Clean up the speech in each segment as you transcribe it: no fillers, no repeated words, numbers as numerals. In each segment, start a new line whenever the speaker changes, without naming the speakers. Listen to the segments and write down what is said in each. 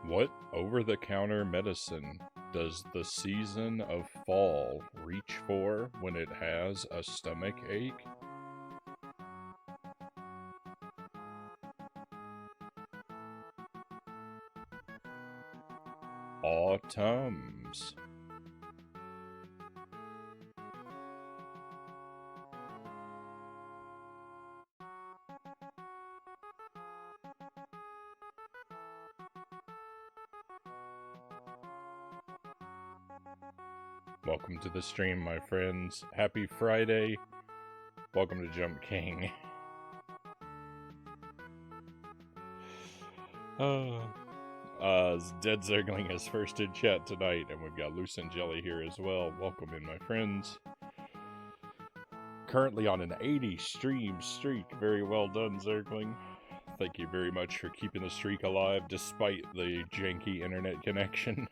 What over-the-counter medicine does the season of fall reach for when it has a stomach ache? Autumns. Welcome to the stream, my friends. Happy Friday. Welcome to Jump King. Dead Zergling is first in chat tonight, and we've got Loose and Jelly here as well. Welcome in, my friends. Currently on an 80 stream streak. Very well done, Zergling. Thank you very much for keeping the streak alive despite the janky internet connection.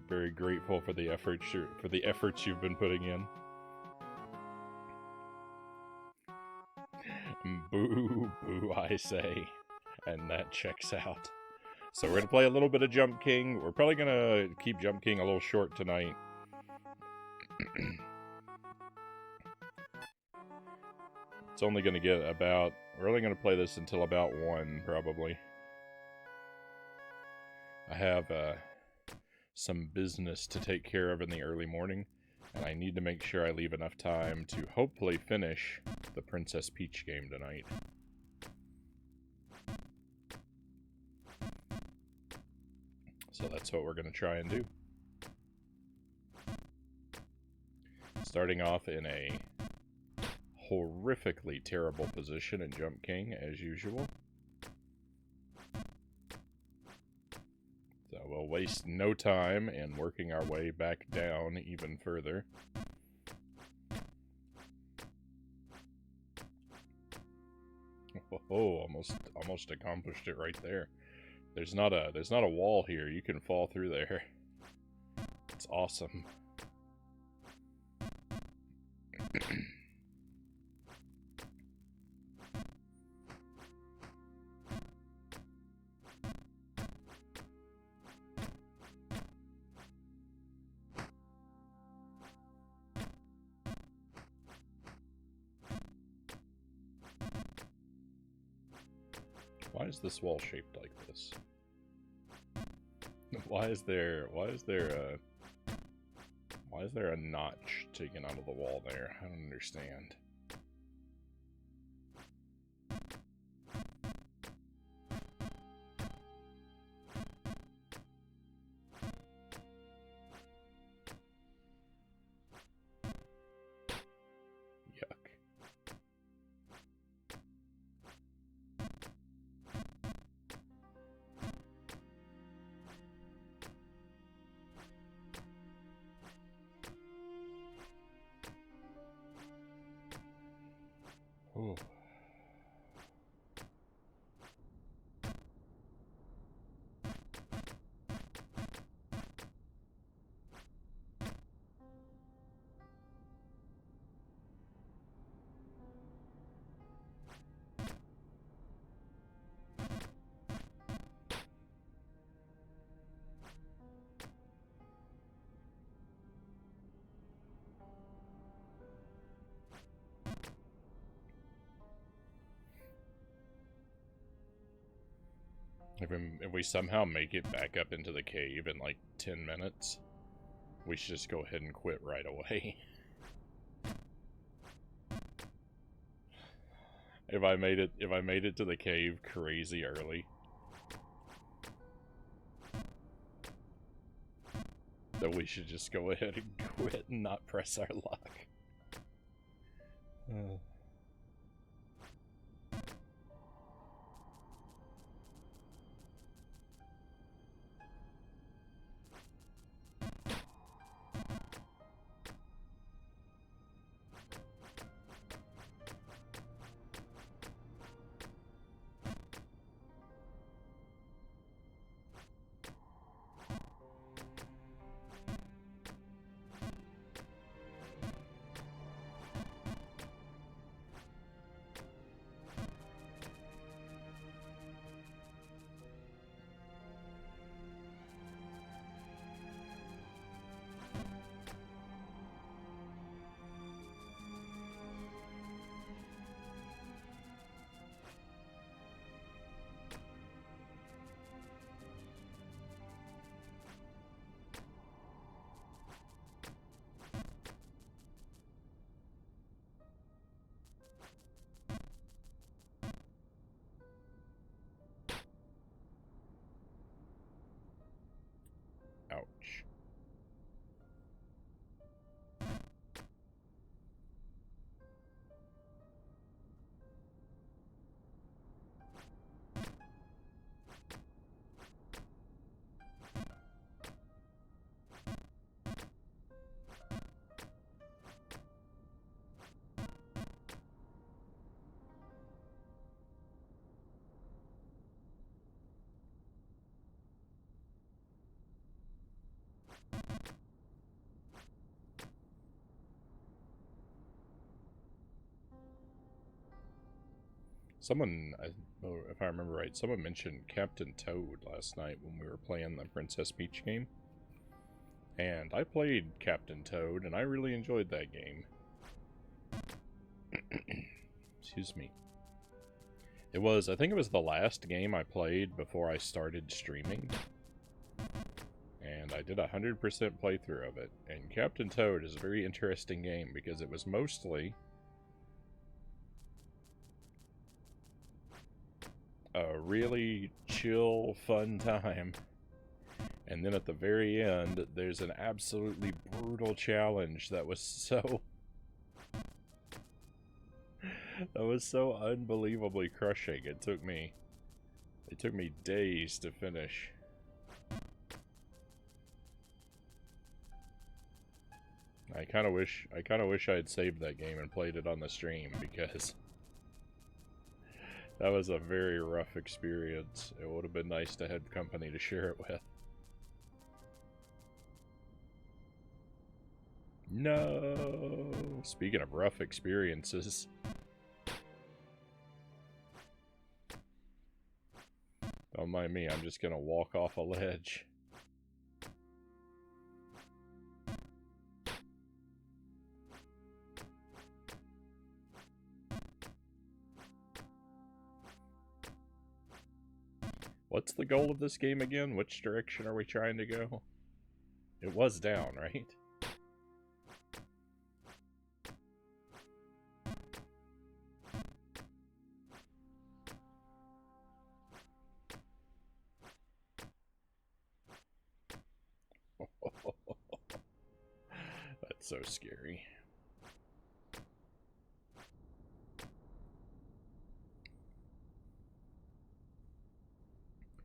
Very grateful for the efforts you've been putting in. Boo, boo, I say. And that checks out. So we're going to play a little bit of Jump King. We're probably going to keep Jump King a little short tonight. It's only going to get about... We're only going to play this until about 1, probably. I have some business to take care of in the early morning, and I need to make sure I leave enough time to hopefully finish the Princess Peach game tonight. So that's what we're going to try and do. Starting off in a horrifically terrible position in Jump King, as usual. So we'll waste no time in working our way back down even further. Oh, almost accomplished it right there. There's not a wall here. You can fall through there. It's awesome. Why is this wall shaped like this? Why is there a notch taken out of the wall there? I don't understand. Yuck. Ooh. If we somehow make it back up into the cave in like 10 minutes, we should just go ahead and quit right away. If I made it to the cave crazy early, then we should just go ahead and quit and not press our luck. Someone, if I remember right, someone mentioned Captain Toad last night when we were playing the Princess Peach game. And I played Captain Toad, and I really enjoyed that game. Excuse me. I think it was the last game I played before I started streaming. And I did a 100% playthrough of it. And Captain Toad is a very interesting game because it was mostly a really chill, fun time. And then at the very end, there's an absolutely brutal challenge that was so unbelievably crushing. It took me days to finish. I kind of wish I had saved that game and played it on the stream, because that was a very rough experience. It would have been nice to have company to share it with. No! Speaking of rough experiences. Don't mind me, I'm just gonna walk off a ledge. What's the goal of this game again? Which direction are we trying to go? It was down, right? That's so scary.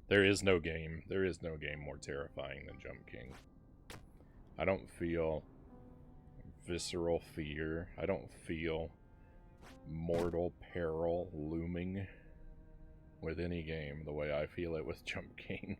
There is no game more terrifying than Jump King. I don't feel visceral fear. I don't feel mortal peril looming with any game the way I feel it with Jump King.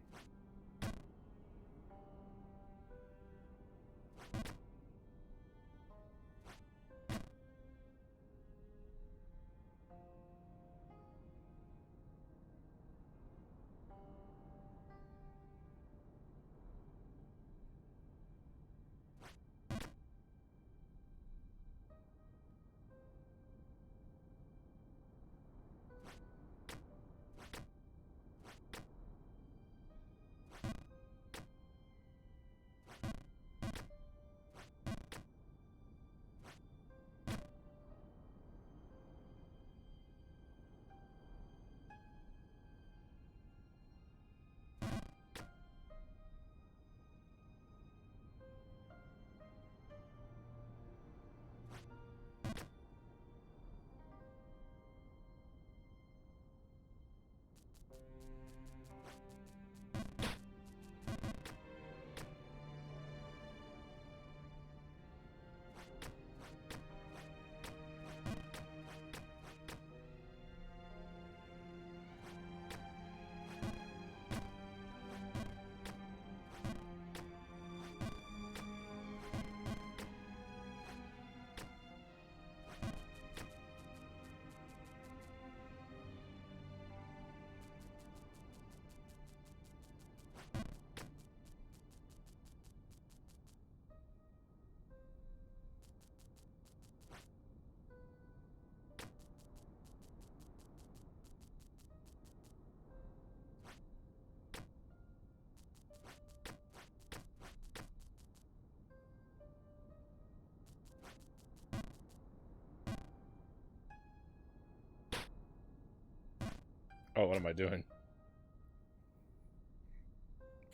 Oh, what am I doing?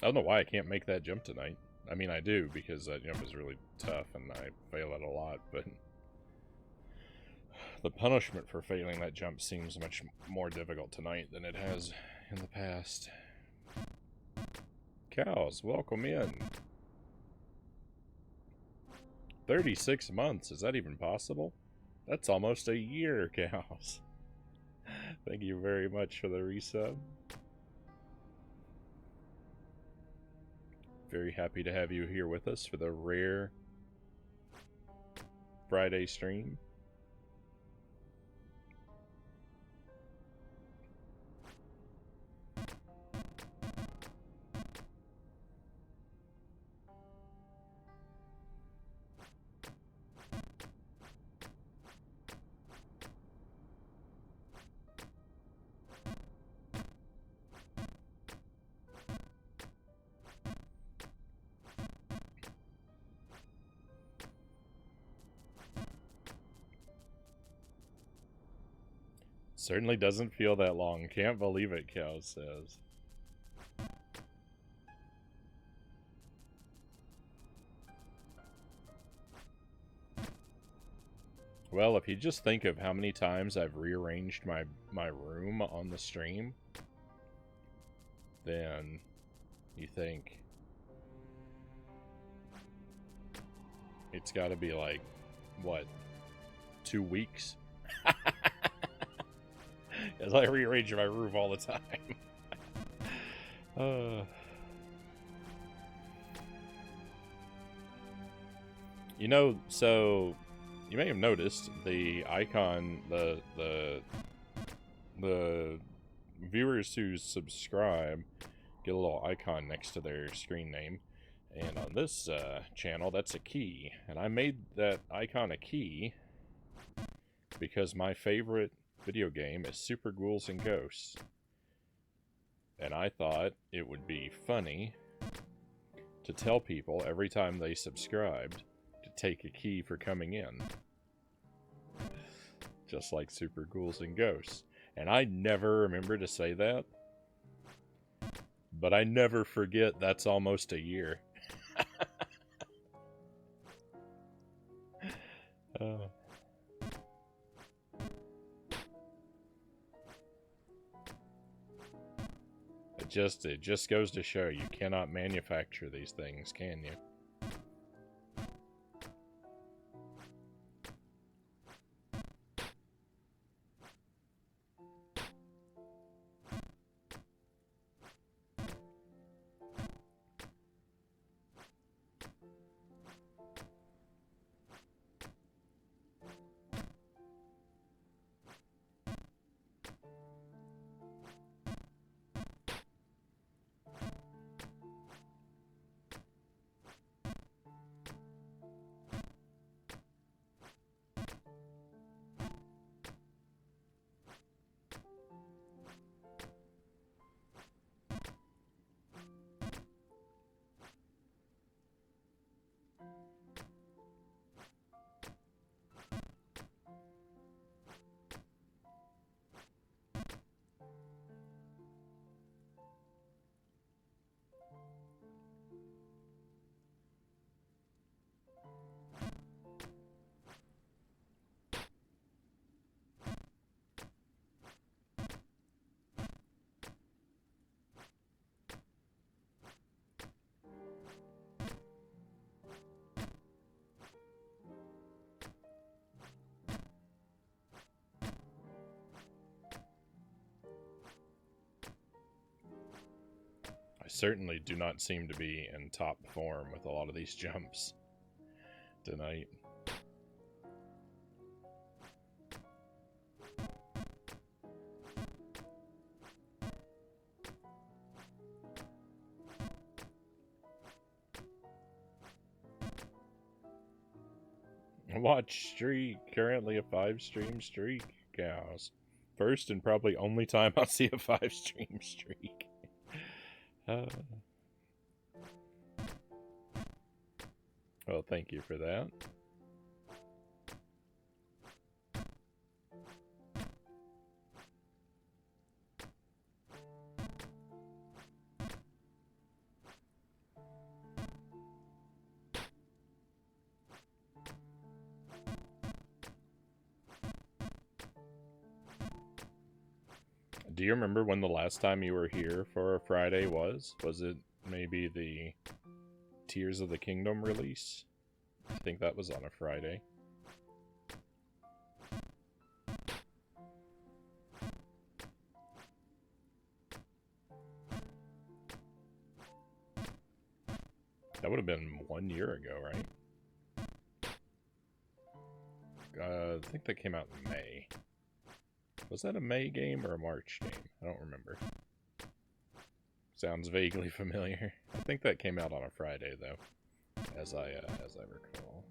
I don't know why I can't make that jump tonight. I mean, I do, because that jump is really tough and I fail it a lot, but the punishment for failing that jump seems much more difficult tonight than it has in the past. Cows, welcome in. 36 months, is that even possible? That's almost a year, cows. Thank you very much for the resub. Very happy to have you here with us for the rare Friday stream. Certainly doesn't feel that long. Can't believe it, Cow says. Well, if you just think of how many times I've rearranged my room on the stream, then you think it's got to be like, what, 2 weeks? As I rearrange my room all the time. You know, so you may have noticed the icon, the viewers who subscribe get a little icon next to their screen name. And on this channel, that's a key. And I made that icon a key because my favorite video game is Super Ghouls and Ghosts. And I thought it would be funny to tell people every time they subscribed to take a key for coming in. Just like Super Ghouls and Ghosts. And I never remember to say that. But I never forget that's almost a year. It just goes to show you cannot manufacture these things, can you? I certainly do not seem to be in top form with a lot of these jumps tonight. Watch streak, currently a 5-stream streak, cows. First and probably only time I'll see a 5-stream streak. Well, thank you for that. Do you remember when the last time you were here for a Friday was? Was it maybe the Tears of the Kingdom release? I think that was on a Friday. That would have been 1 year ago, right? I think that came out in May. Was that a May game or a March game? I don't remember. Sounds vaguely familiar. I think that came out on a Friday, though, as I recall.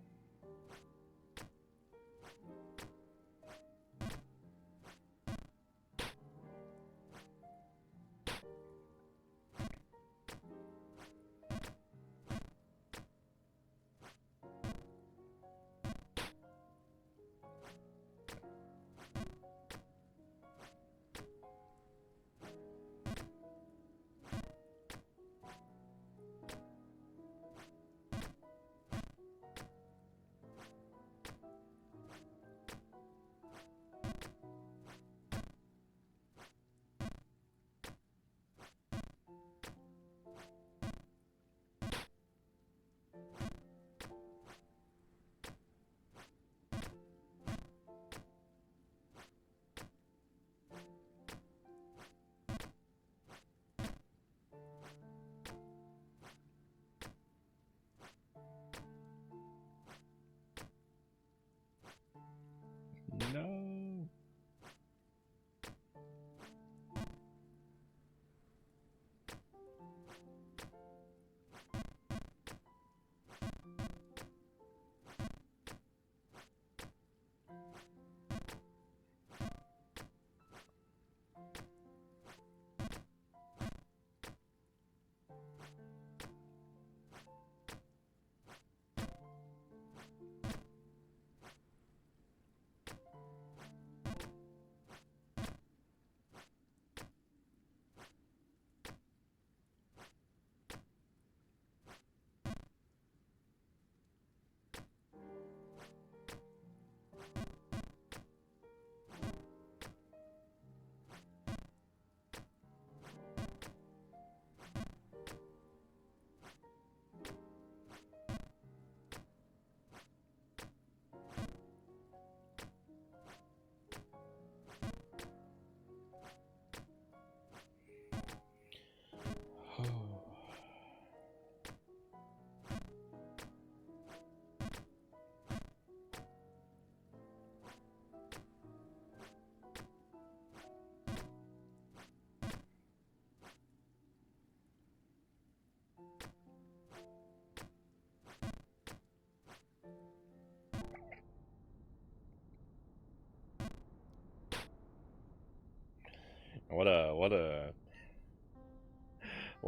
What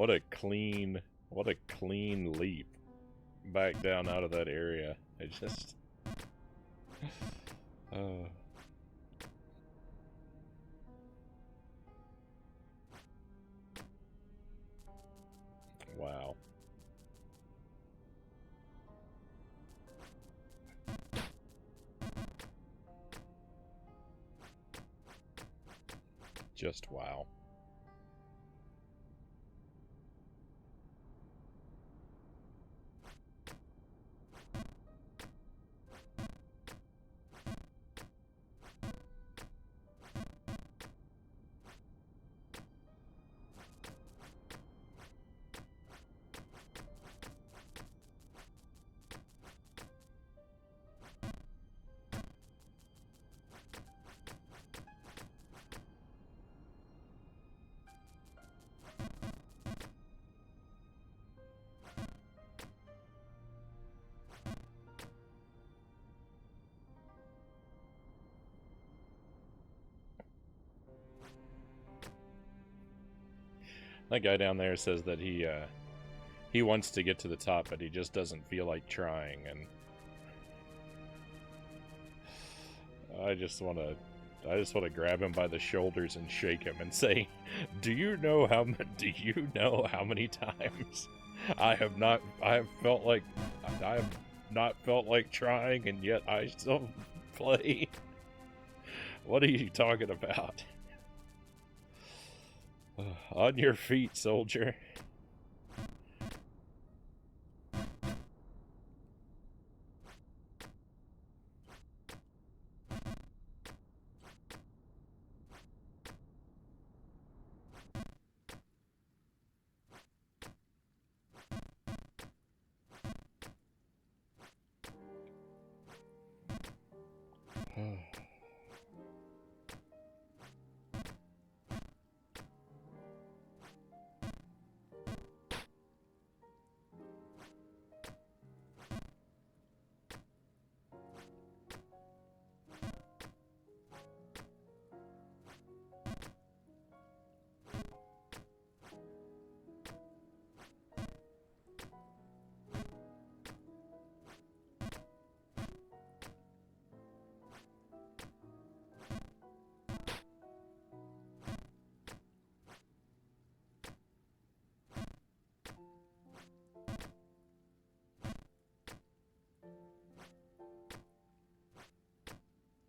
a clean, what a clean leap back down out of that area. It just, wow. Just wow. That guy down there says that he wants to get to the top, but he just doesn't feel like trying, and I just want to grab him by the shoulders and shake him and say, do you know how many times I have not felt like trying, and yet I still play? What are you talking about? On your feet, soldier.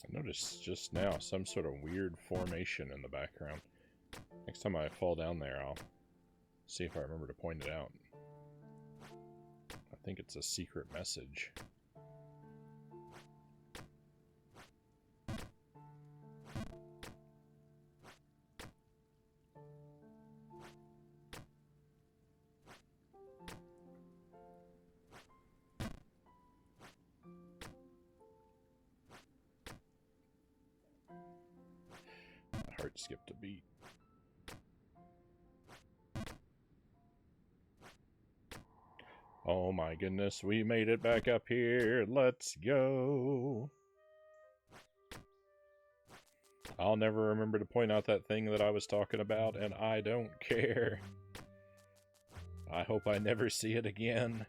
I noticed just now some sort of weird formation in the background. Next time I fall down there, I'll see if I remember to point it out. I think it's a secret message. Heart skipped a beat. Oh my goodness, we made it back up here. Let's go. I'll never remember to point out that thing that I was talking about, and I don't care. I hope I never see it again.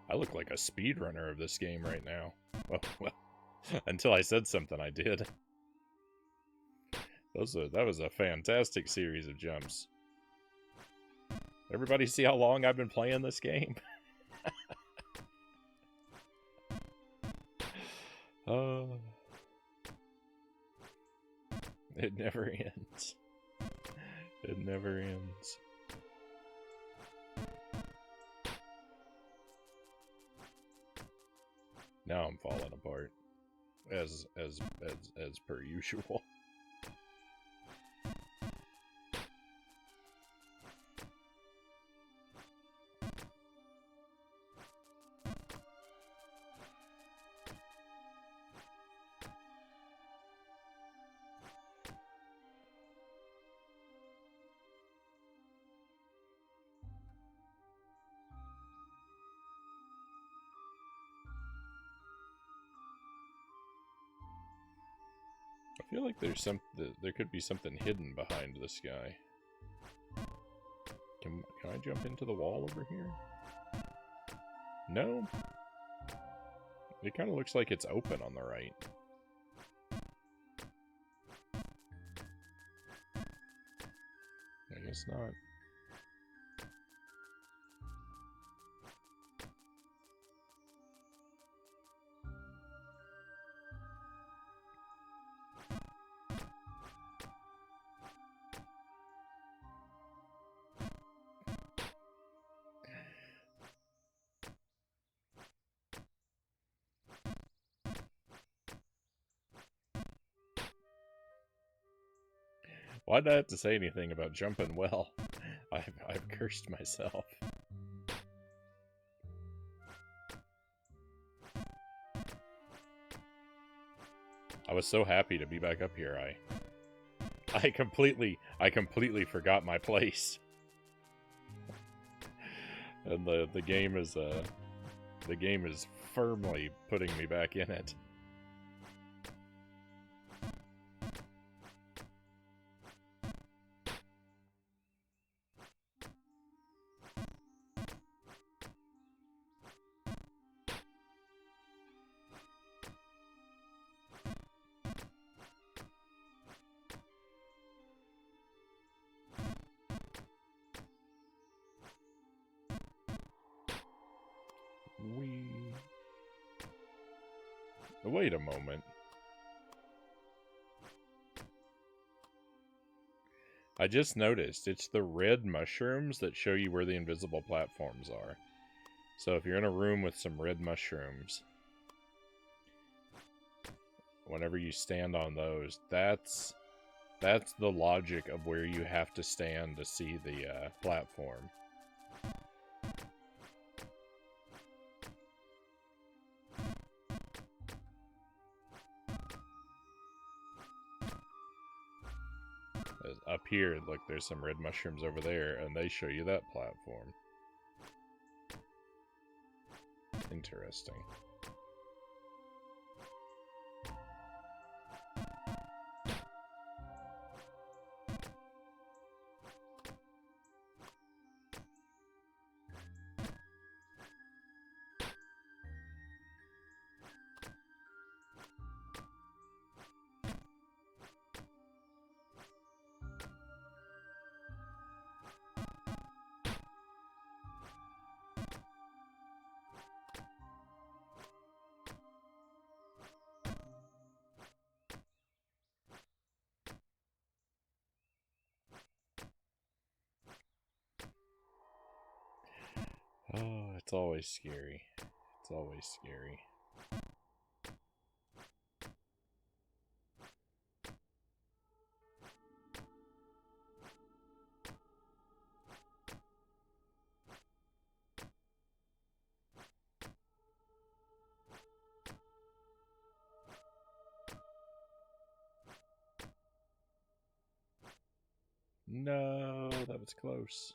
I look like a speedrunner of this game right now. Well, until I said something, I did. That was a fantastic series of jumps. Everybody see how long I've been playing this game? It never ends. It never ends. Now I'm falling apart, as per usual. I feel like there could be something hidden behind this guy. Can I jump into the wall over here? No? It kind of looks like it's open on the right. I guess not. Why'd I have to say anything about jumping well? I've cursed myself. I was so happy to be back up here. I completely forgot my place. And the game is firmly putting me back in it. Wait a moment. I just noticed it's the red mushrooms that show you where the invisible platforms are. So if you're in a room with some red mushrooms, whenever you stand on those, that's the logic of where you have to stand to see the platform. Up here, look, there's some red mushrooms over there, and they show you that platform. Interesting. Oh, it's always scary. It's always scary. No, that was close.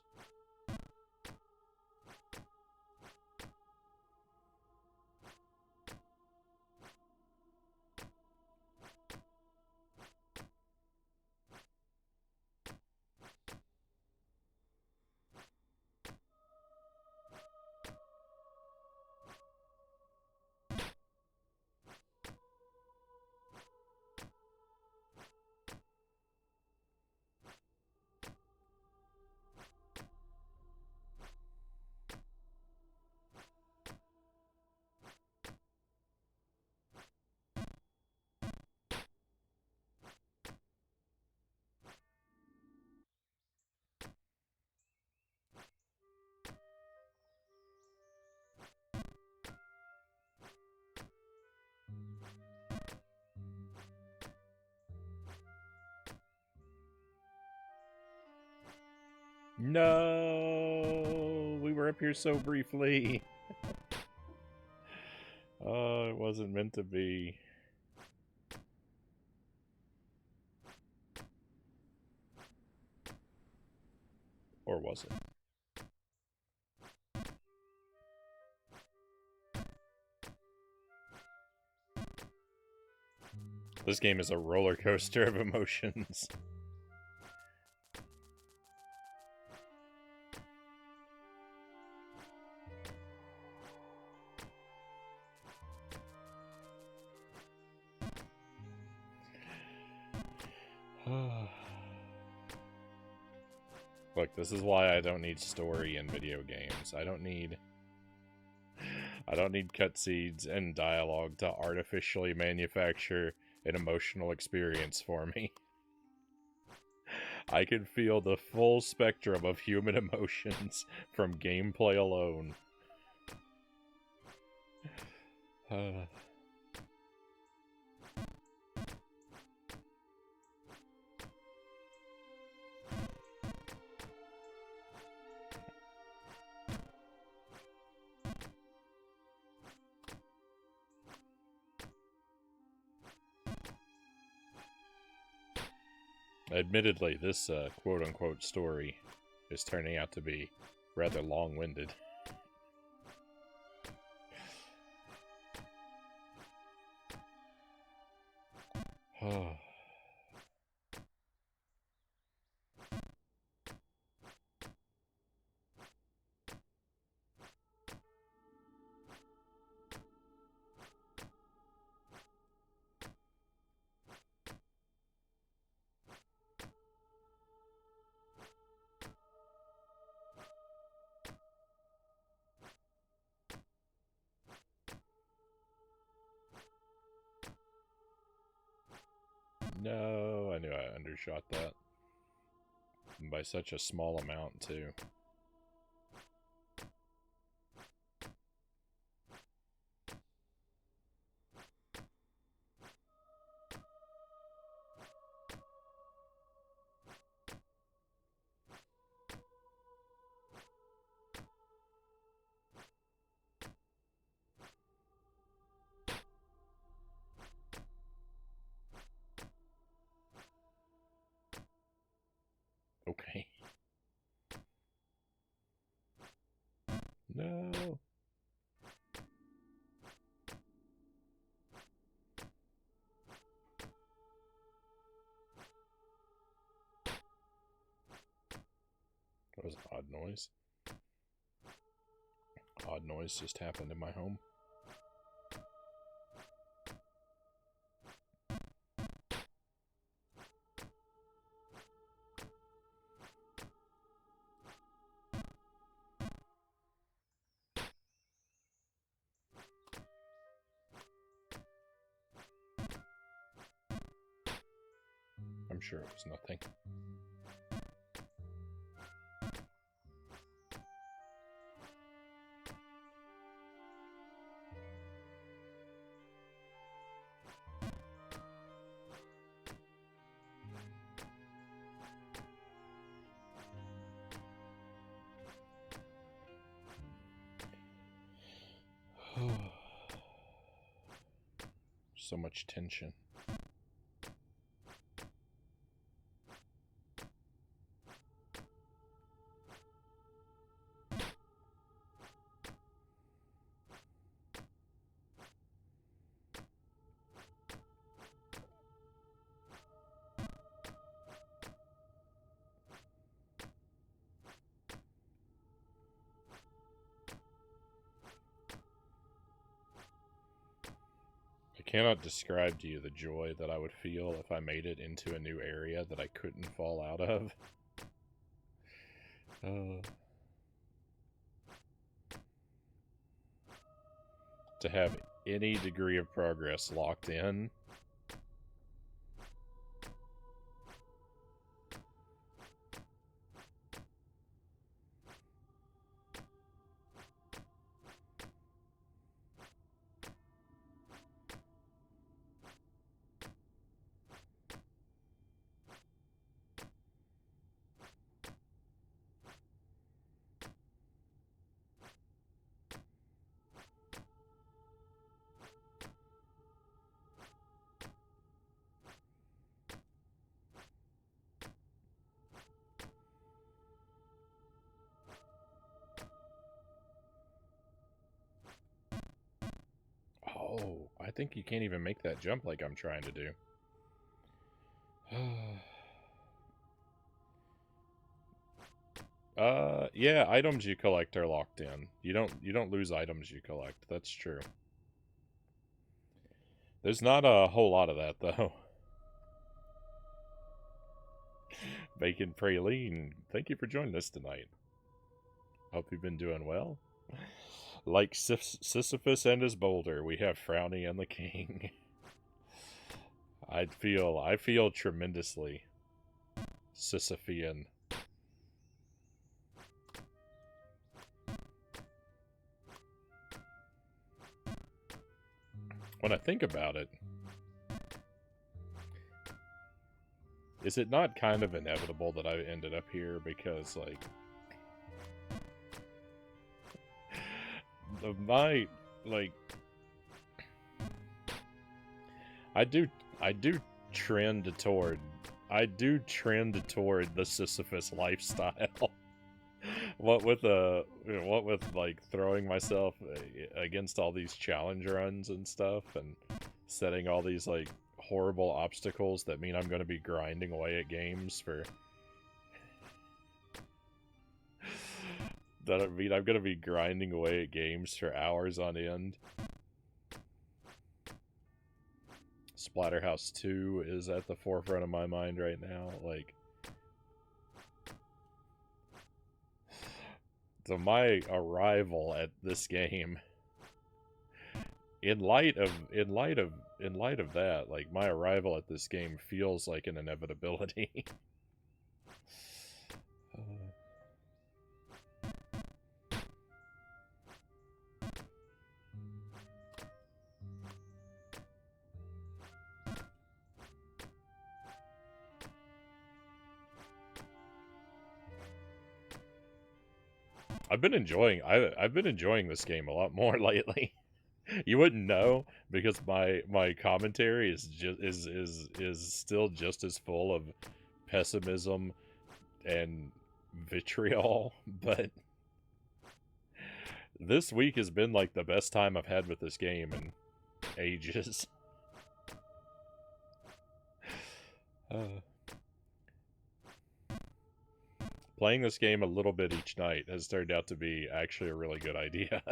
No, we were up here so briefly. Oh, it wasn't meant to be. Or was it? This game is a roller coaster of emotions. Look, this is why I don't need story in video games. I don't need cutscenes and dialogue to artificially manufacture an emotional experience for me. I can feel the full spectrum of human emotions from gameplay alone. Admittedly, this quote-unquote story is turning out to be rather long-winded. No, I knew I undershot that. And by such a small amount, too. Okay. No. That was an odd noise. Odd noise just happened in my home. I'm sure it was nothing. So much tension. I cannot describe to you the joy that I would feel if I made it into a new area that I couldn't fall out of. To have any degree of progress locked in. Oh, I think you can't even make that jump like I'm trying to do. Yeah, items you collect are locked in. You don't lose items you collect. That's true. There's not a whole lot of that though. Bacon Praline, thank you for joining us tonight. Hope you've been doing well. Like Sisyphus and his boulder, we have Frownie and the King. I feel tremendously Sisyphean. When I think about it, is it not kind of inevitable that I ended up here because, like, I do trend toward the Sisyphus lifestyle. what with like throwing myself against all these challenge runs and stuff, and setting all these like horrible obstacles that mean I'm going to be grinding away at games for that mean I'm going to be grinding away at games for hours on end. Splatterhouse 2 is at the forefront of my mind right now. Like, so my arrival at this game, in light of that, like, my arrival at this game feels like an inevitability. I've been enjoying this game a lot more lately. You wouldn't know because my commentary is still just as full of pessimism and vitriol, but this week has been like the best time I've had with this game in ages. Playing this game a little bit each night has turned out to be actually a really good idea.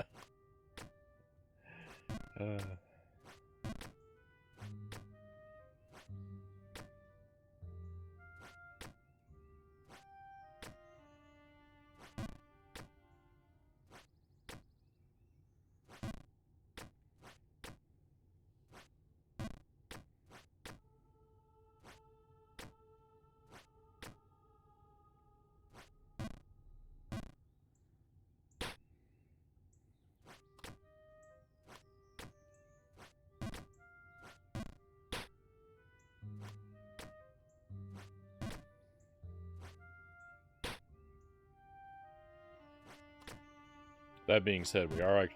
That being said, we are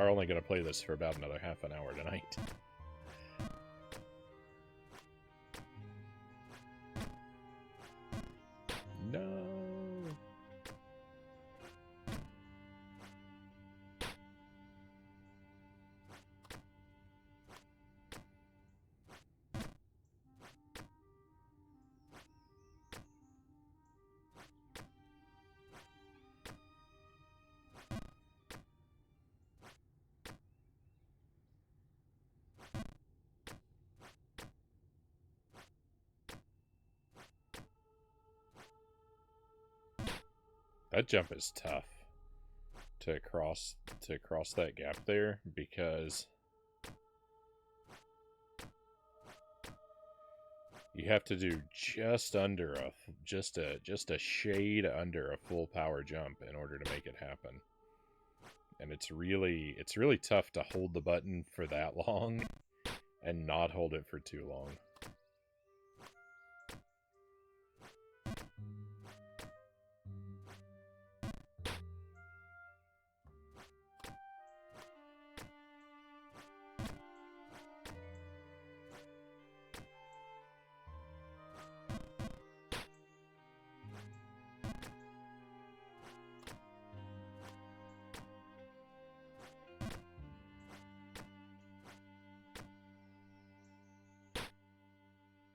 only going to play this for about another half an hour tonight. No. That jump is tough to cross that gap there, because you have to do just a shade under a full power jump in order to make it happen. And it's really tough to hold the button for that long and not hold it for too long.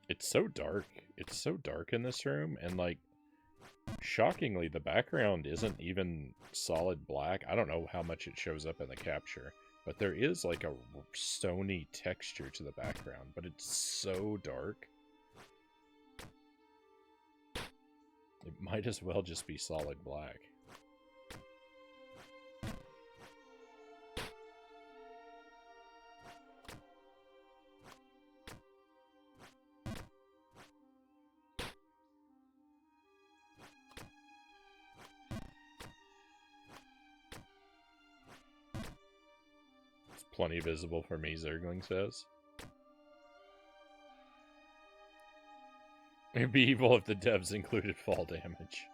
It's so dark. It's so dark in this room, and like, shockingly, the background isn't even solid black. I don't know how much it shows up in the capture, but there is like a stony texture to the background, but it's so dark. It might as well just be solid black. It's plenty visible for me, Zergling says. It'd be evil if the devs included fall damage.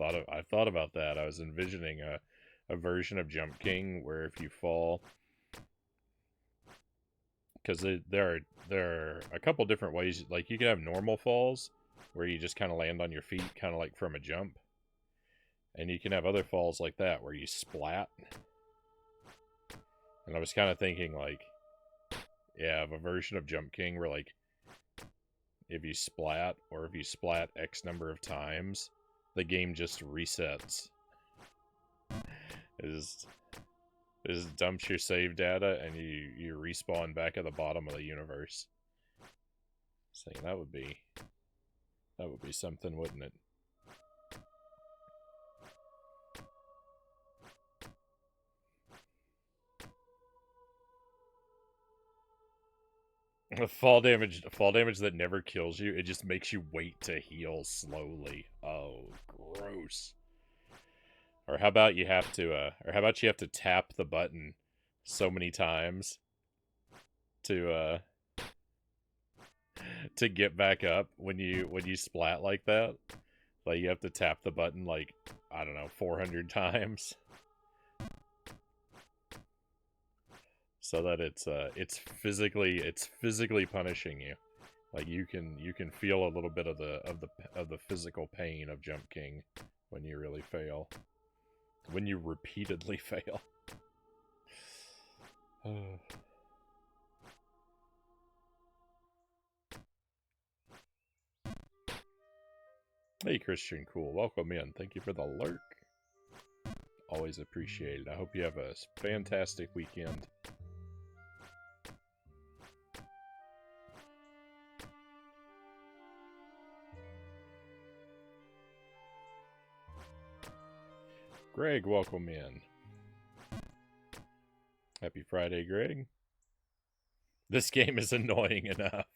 I thought about that. I was envisioning a version of Jump King where if you fall, because there are a couple different ways. Like, you can have normal falls where you just kind of land on your feet, kind of like from a jump, and you can have other falls like that where you splat. And I was kind of thinking, like, yeah, of a version of Jump King where, like, if you splat, or if you splat X number of times, the game just resets. It just dumps your save data, and you respawn back at the bottom of the universe. So that would be something, wouldn't it? Fall damage that never kills you. It just makes you wait to heal slowly. Oh, gross. Or how about you have to tap the button so many times to get back up when you splat like that? Like, you have to tap the button like, I don't know, 400 times. So that it's physically punishing you. Like, you can feel a little bit of the physical pain of Jump King when you really fail. When you repeatedly fail. Hey, Christian Cool, welcome in. Thank you for the lurk. Always appreciated. I hope you have a fantastic weekend. Greg, welcome in. Happy Friday, Greg. This game is annoying enough.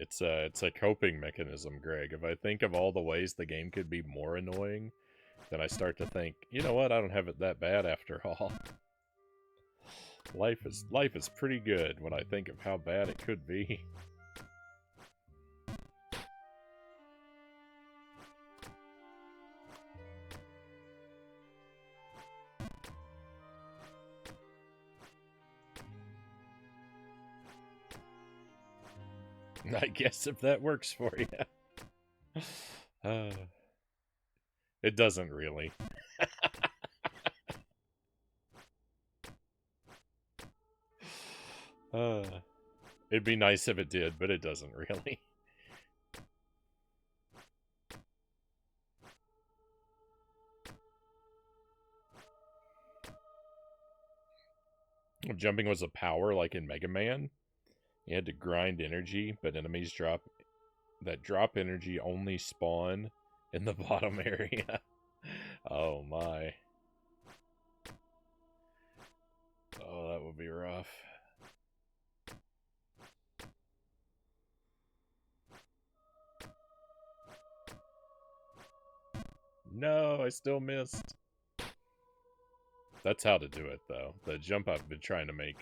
It's a coping mechanism, Greg. If I think of all the ways the game could be more annoying, then I start to think, you know what, I don't have it that bad after all. Life is pretty good when I think of how bad it could be. I guess if that works for you. It doesn't really. It'd be nice if it did, but it doesn't really. If jumping was a power like in Mega Man, you had to grind energy, but enemies drop energy only spawn in the bottom area. Oh my. Oh, that would be rough. No, I still missed. That's how to do it, though. The jump I've been trying to make,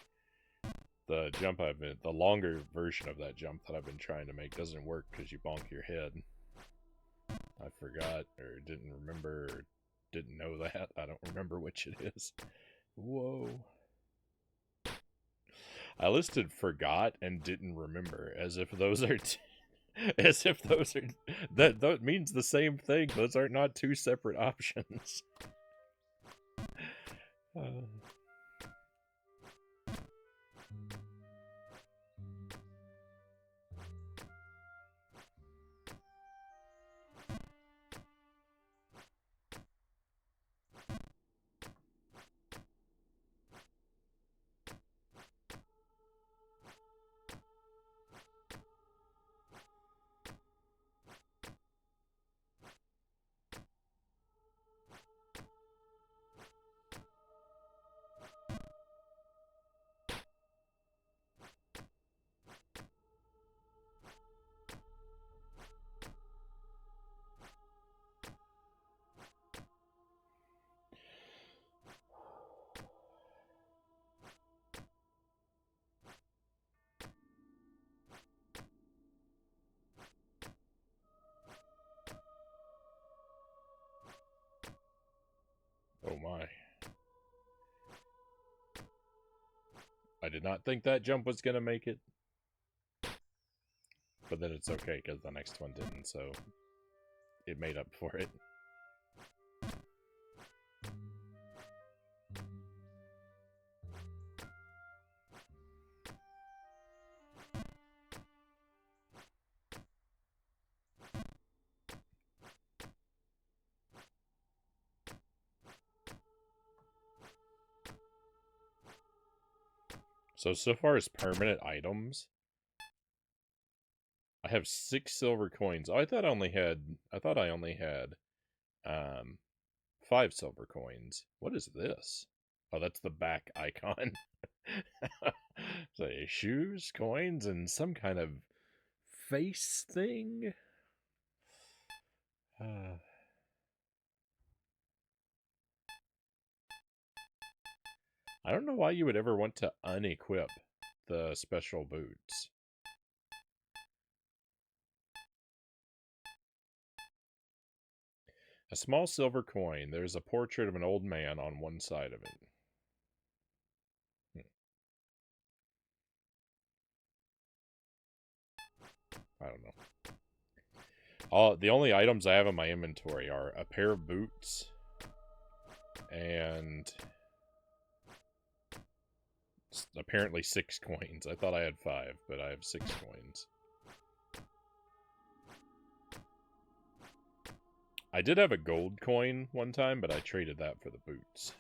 the longer version of that jump that I've been trying to make doesn't work because you bonk your head. I forgot, or didn't remember, or didn't know that. I don't remember which it is. Whoa. I listed forgot and didn't remember, as if those are... that means the same thing. Those are not two separate options. my. I did not think that jump was going to make it. But then it's okay, because the next one didn't, so it made up for it. So far as permanent items, I have 6 silver coins. Oh, I thought I only had 5 silver coins. What is this? Oh, that's the back icon. So shoes, coins, and some kind of face thing. I don't know why you would ever want to unequip the special boots. A small silver coin. There's a portrait of an old man on one side of it. I don't know. The only items I have in my inventory are a pair of boots and apparently 6 coins. I thought I had 5, but I have 6 coins. I did have a gold coin one time, but I traded that for the boots.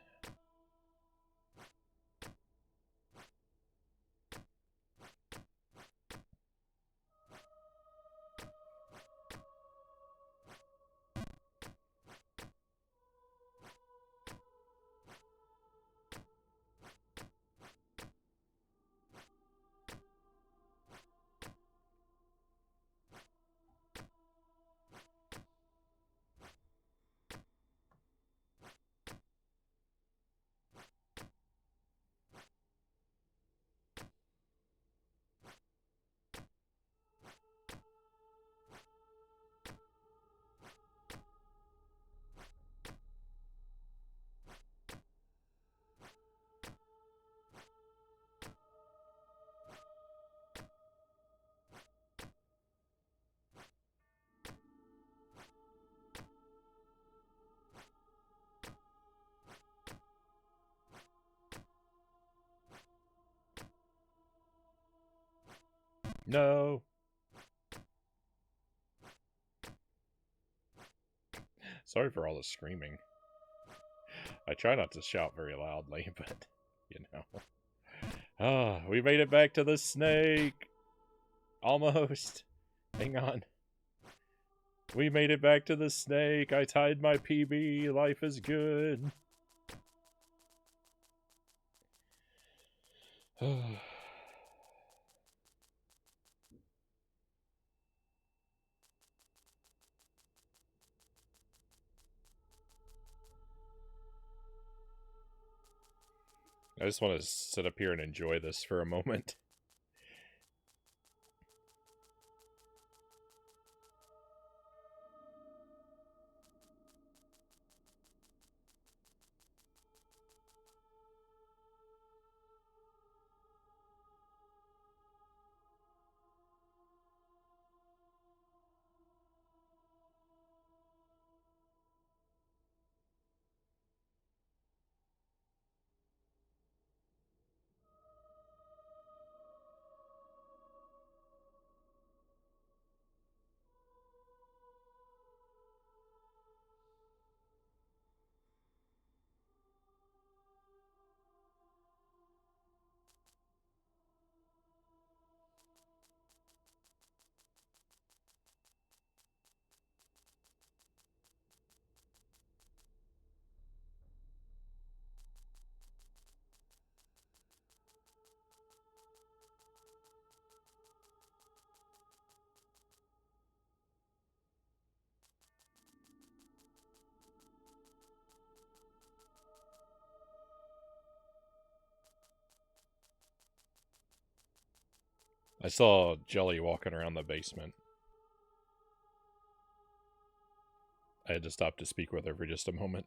No! Sorry for all the screaming. I try not to shout very loudly, but, you know. Ah, we made it back to the snake! Almost. Hang on. We made it back to the snake. I tied my PB. Life is good. I just want to sit up here and enjoy this for a moment. I saw Jelly walking around the basement. I had to stop to speak with her for just a moment.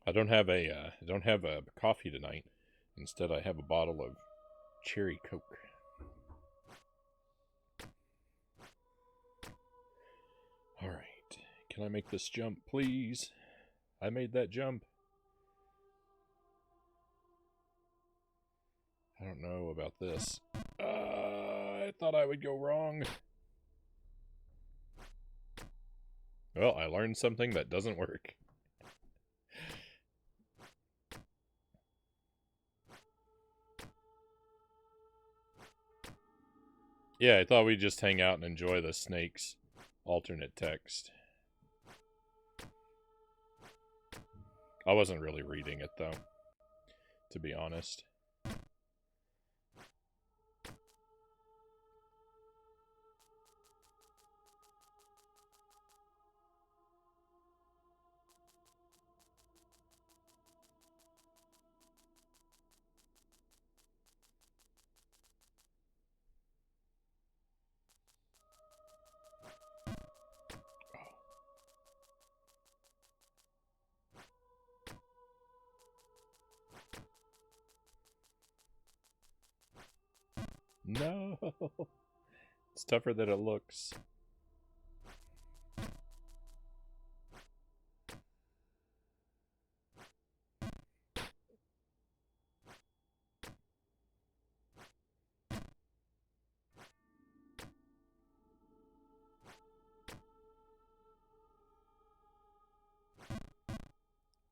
I don't have a coffee tonight. Instead, I have a bottle of cherry Coke. All right, can I make this jump, please? I made that jump. I don't know about this. I thought I would go wrong. Well, I learned something that doesn't work. Yeah, I thought we'd just hang out and enjoy the snake's alternate text. I wasn't really reading it, though, to be honest. No! It's tougher than it looks.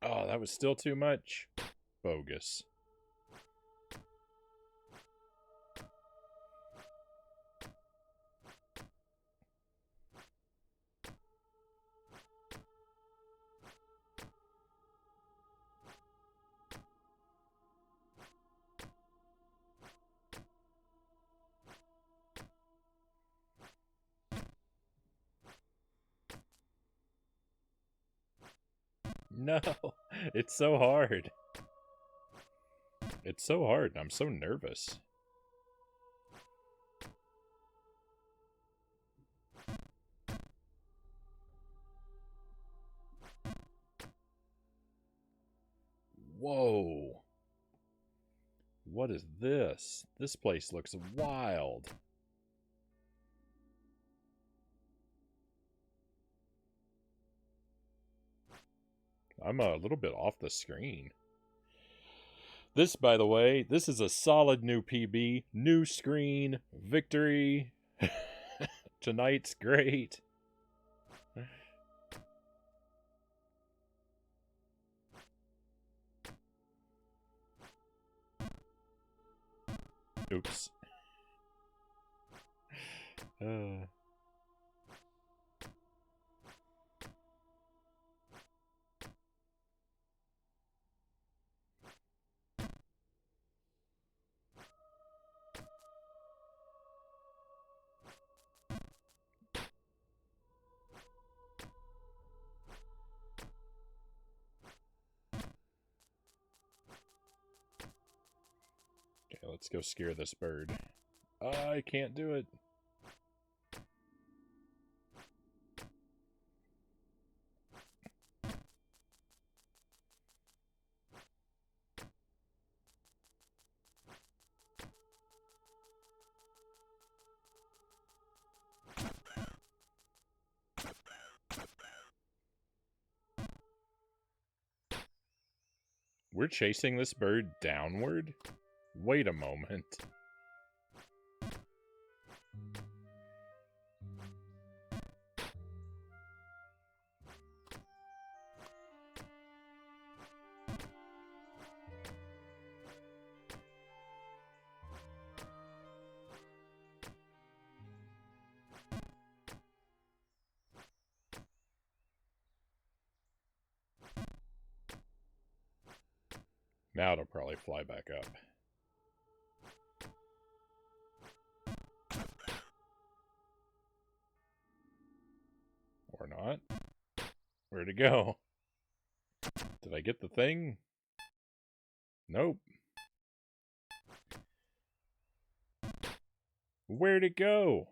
Oh, that was still too much. Bogus. No, it's so hard. It's so hard, and I'm so nervous. Whoa. What is this? This place looks wild. I'm a little bit off the screen. This, by the way, this is a solid new PB. New screen. Victory. Tonight's great. Oops. Okay, let's go scare this bird. I can't do it. We're chasing this bird downward? Wait a moment. Now it'll probably fly back up. Or not. Where'd it go? Did I get the thing? Nope. Where'd it go?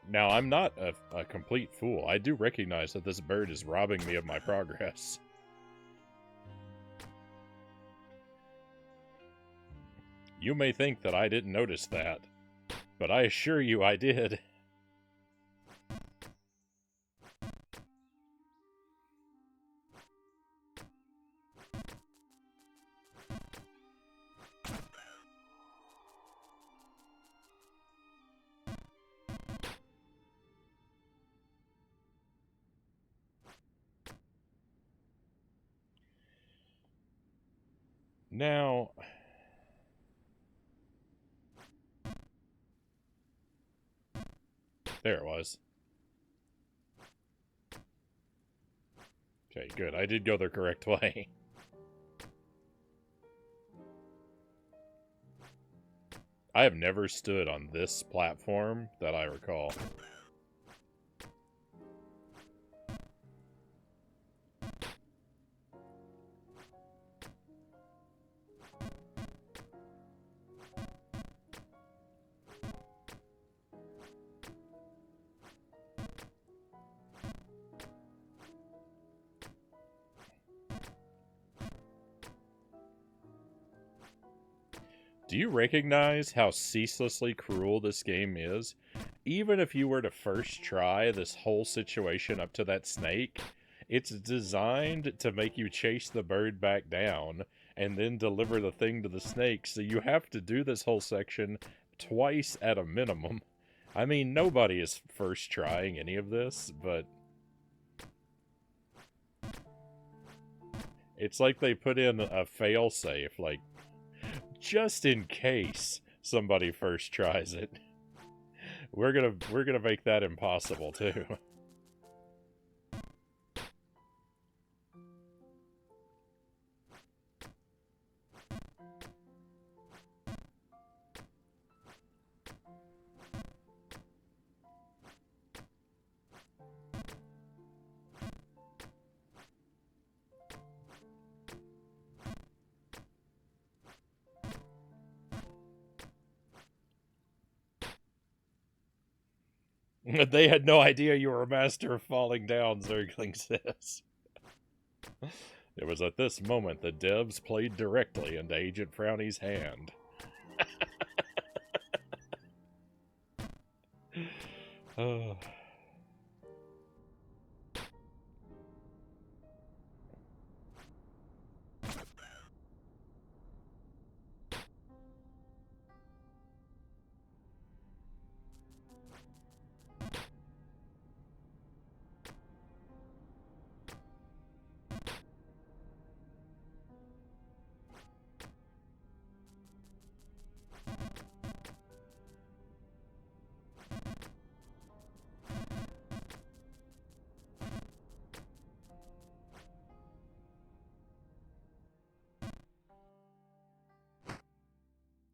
Now, I'm not a complete fool. I do recognize that this bird is robbing me of my progress. You may think that I didn't notice that, but I assure you I did. Now, there it was. Okay, good. I did go the correct way. I have never stood on this platform that I recall. Do you recognize how ceaselessly cruel this game is? Even if you were to first try this whole situation up to that snake, it's designed to make you chase the bird back down and then deliver the thing to the snake, so you have to do this whole section twice at a minimum. I mean, nobody is first trying any of this, but it's like they put in a failsafe, like, just in case somebody first tries it. We're gonna make that impossible too. They had no idea you were a master of falling down, Zergling says. It was at this moment the devs played directly into Agent Frownie's hand. Oh.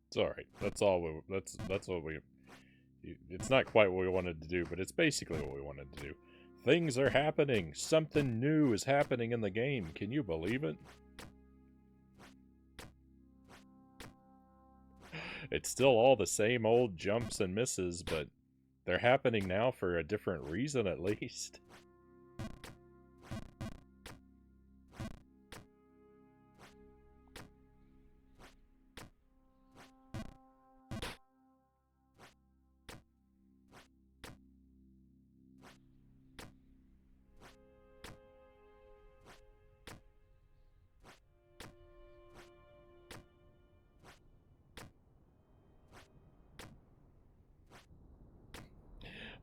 It's alright. That's all that's what we... It's not quite what we wanted to do, but it's basically what we wanted to do. Things are happening! Something new is happening in the game. Can you believe it? It's still all the same old jumps and misses, but they're happening now for a different reason, at least.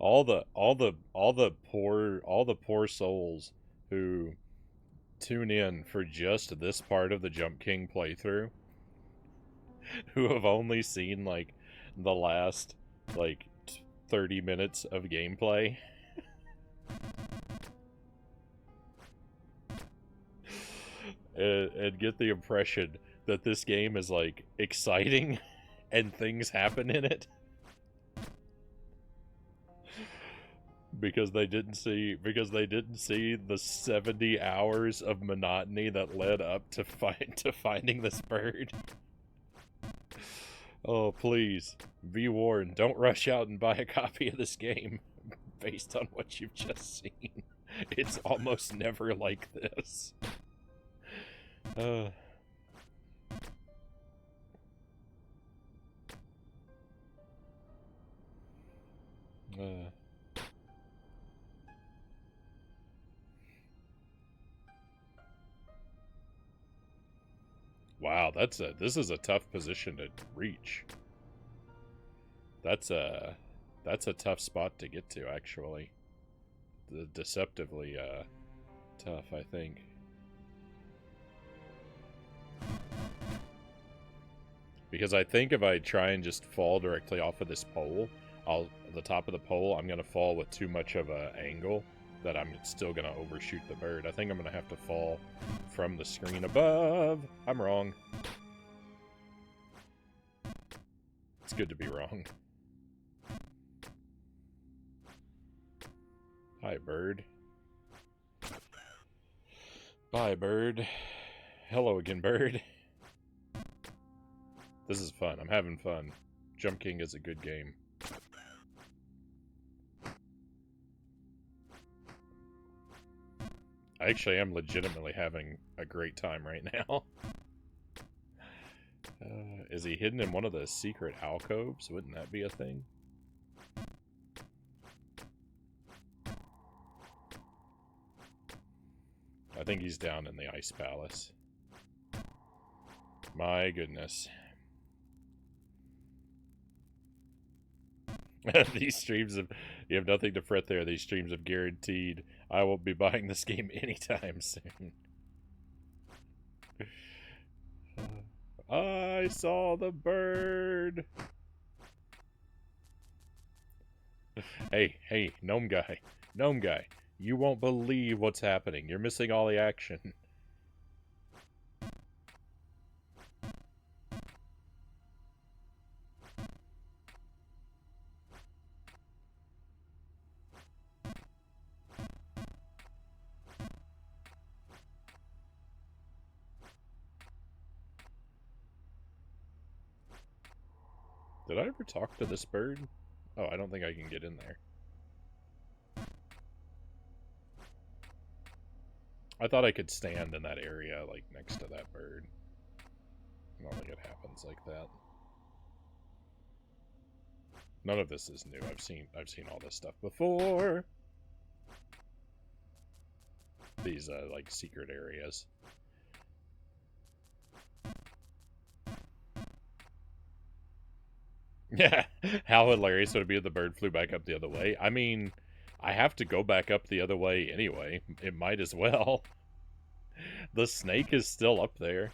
All the poor souls who tune in for just this part of the Jump King playthrough, who have only seen like the last like 30 minutes of gameplay. And get the impression that this game is like exciting and things happen in it. Because they didn't see the 70 hours of monotony that led up to finding this bird. Oh, please, be warned. Don't rush out and buy a copy of this game based on what you've just seen. It's almost never like this. Uh... Wow, this is a tough position to reach. That's a tough spot to get to, actually. Deceptively tough, I think. Because I think if I try and just fall directly off of this pole, the top of the pole, I'm gonna fall with too much of an angle that I'm still gonna overshoot the bird. I think I'm gonna have to fall from the screen above. I'm wrong. It's good to be wrong. Hi, bird. Bye, bird. Hello again, bird. This is fun. I'm having fun. Jump King is a good game. I actually am legitimately having a great time right now. Is he hidden in one of the secret alcoves? Wouldn't that be a thing? I think he's down in the Ice Palace. My goodness. These streams of... You have nothing to fret there. These streams have guaranteed I won't be buying this game anytime soon. I saw the bird. Hey, gnome guy. Gnome guy. You won't believe what's happening. You're missing all the action. Did I ever talk to this bird? Oh, I don't think I can get in there. I thought I could stand in that area, like, next to that bird. I don't think it happens like that. None of this is new. I've seen all this stuff before. These, like, secret areas. Yeah, how hilarious would it be if the bird flew back up the other way? I mean, I have to go back up the other way anyway. It might as well. The snake is still up there.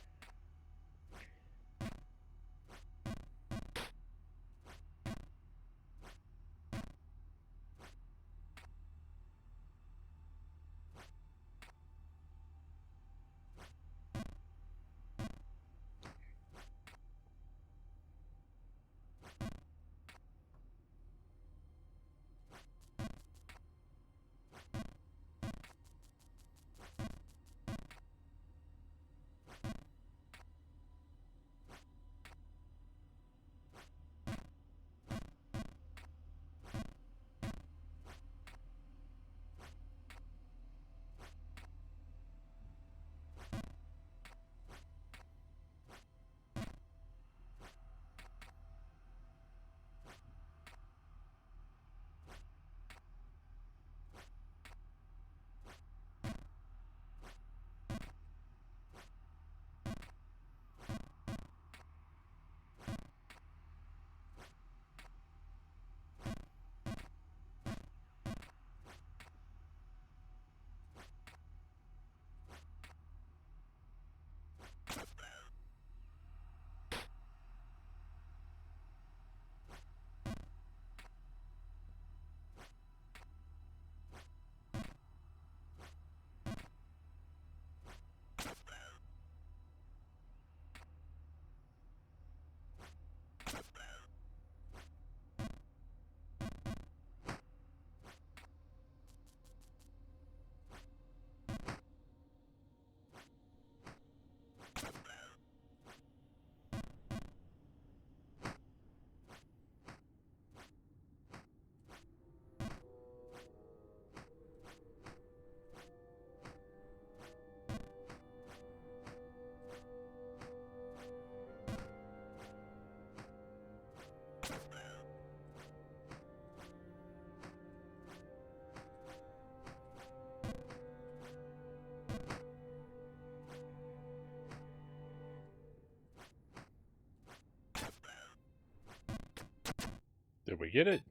Did we get it?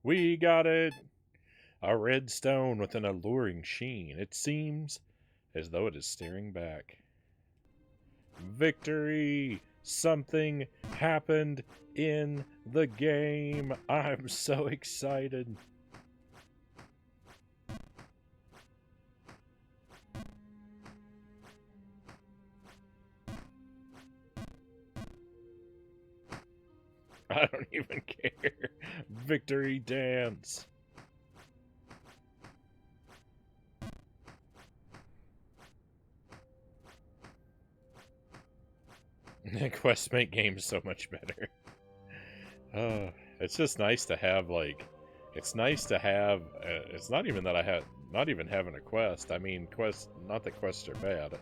We got it! A red stone with an alluring sheen. It seems as though it is staring back. Victory! Something happened in the game. I'm so excited. I don't even care. Victory dance. Quests make games so much better. It's just nice to have, like, it's nice to have, it's not even that I have, not even having a quest. I mean, quests, not that quests are bad.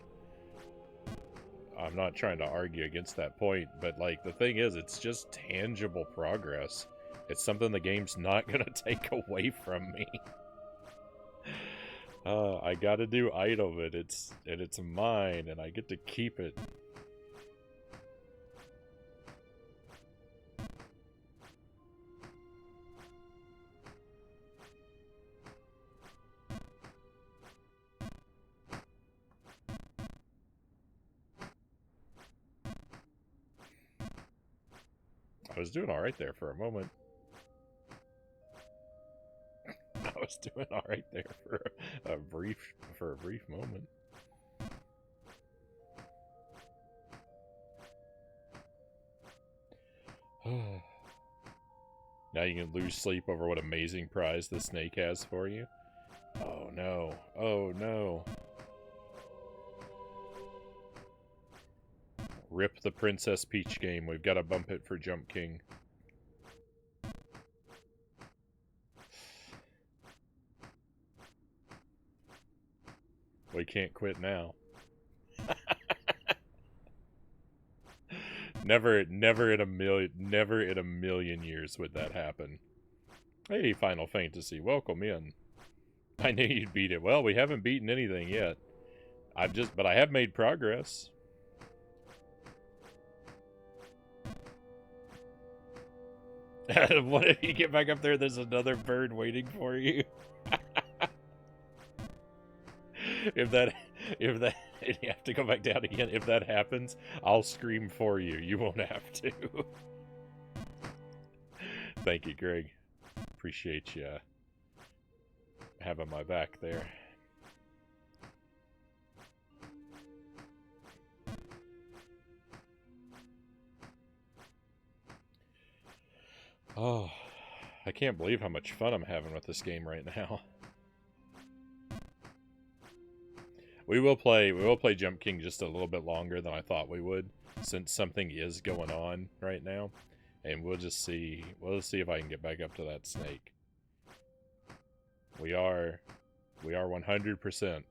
I'm not trying to argue against that point, but, like, the thing is, it's just tangible progress. It's something the game's not gonna take away from me. I gotta do item, and it's mine, and I get to keep it. I was doing alright there for a moment. I was doing alright there for a brief moment. Now you can lose sleep over what amazing prize the snake has for you. Oh no. Oh no. Rip the Princess Peach game. We've got to bump it for Jump King. We can't quit now. Never in a million years would that happen. Hey, Final Fantasy, welcome in. I knew you'd beat it. Well, we haven't beaten anything yet. But I have made progress. What if you get back up there, there's another bird waiting for you? if that you have to go back down again. If that happens, I'll scream for you. You won't have to. Thank you, Greg. Appreciate you having my back there. Oh, I can't believe how much fun I'm having with this game right now. We will play Jump King just a little bit longer than I thought we would, since something is going on right now, and we'll just see if I can get back up to that snake. We are 100%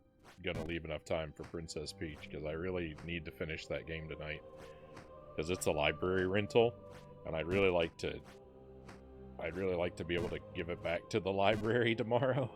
gonna leave enough time for Princess Peach, because I really need to finish that game tonight, because it's a library rental, and I'd really like to be able to give it back to the library tomorrow.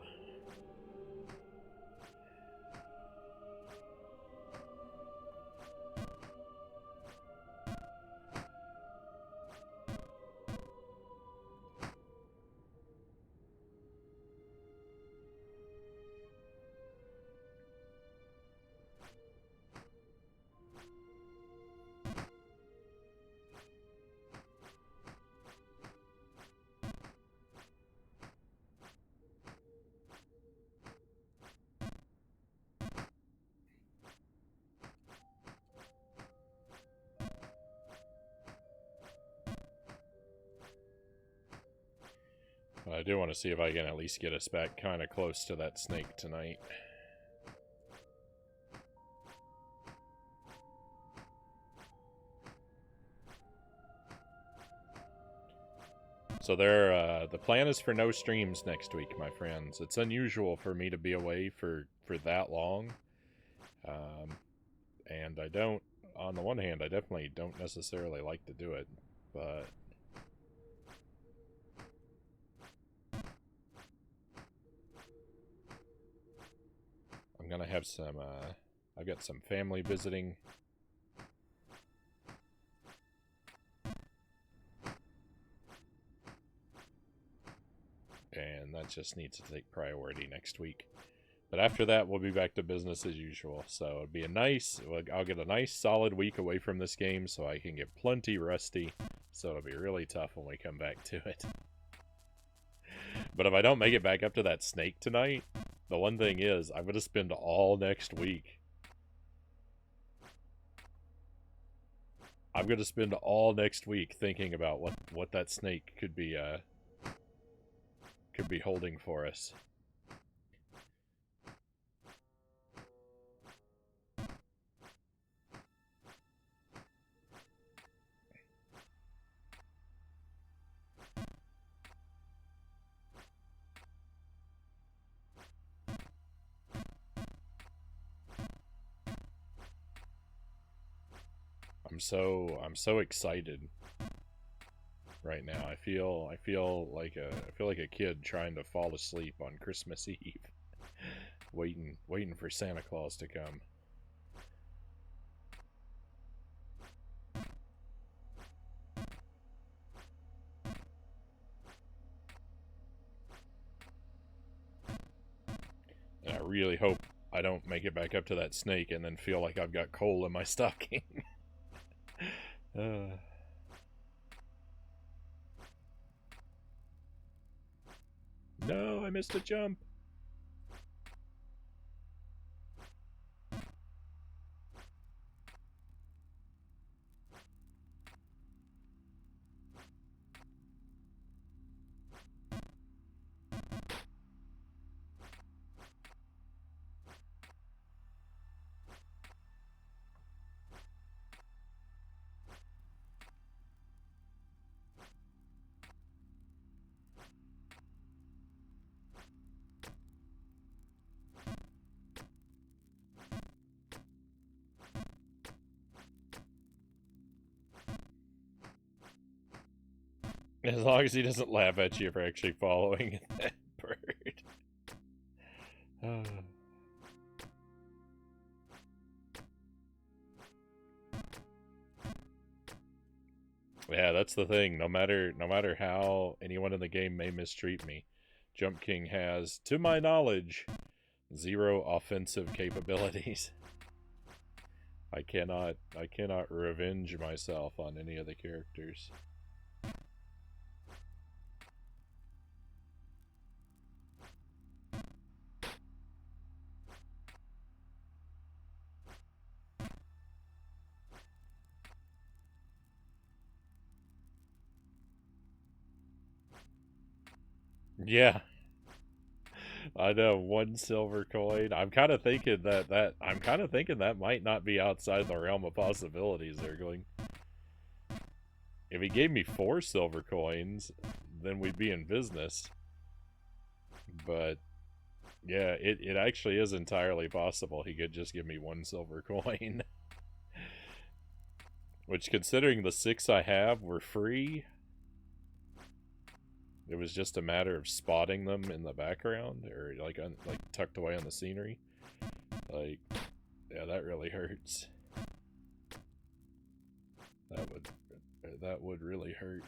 I do want to see if I can at least get us back kind of close to that snake tonight. So the plan is for no streams next week, my friends. It's unusual for me to be away for that long. And I don't, on the one hand, I definitely don't necessarily like to do it, but I'm gonna have some, I've got some family visiting. that just needs to take priority next week. But after that, we'll be back to business as usual. So it'll be I'll get a nice solid week away from this game so I can get plenty rusty. So it'll be really tough when we come back to it. But if I don't make it back up to that snake tonight, the one thing is, I'm going to spend all next week. I'm going to spend all next week thinking about what that snake could be holding for us. I'm so excited right now. I feel like a kid trying to fall asleep on Christmas Eve, waiting for Santa Claus to come. And I really hope I don't make it back up to that snake and then feel like I've got coal in my stocking. No, I missed a jump. As long as he doesn't laugh at you for actually following that bird. Yeah, that's the thing. No matter how anyone in the game may mistreat me, Jump King has, to my knowledge, 0 offensive capabilities. I cannot revenge myself on any of the characters. Yeah. I know, 1 silver coin. I'm kind of thinking that might not be outside the realm of possibilities. They're going. If he gave me 4 silver coins, then we'd be in business. But yeah, it actually is entirely possible he could just give me 1 silver coin. Which, considering the 6 I have were free, it was just a matter of spotting them in the background, or like tucked away on the scenery. Like, yeah, that really hurts. That would really hurt.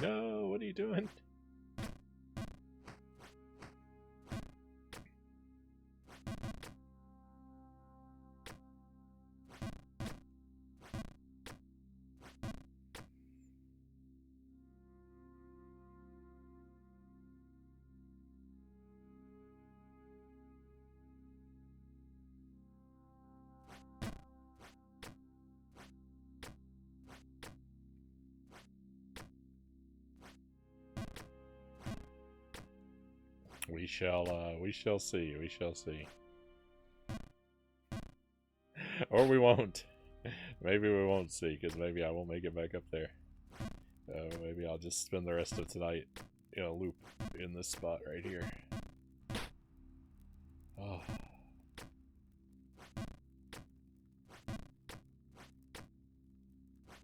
No, what are you doing? We shall see. We shall see. Or we won't. Maybe we won't see, because maybe I won't make it back up there. Maybe I'll just spend the rest of tonight in a loop in this spot right here. Oh.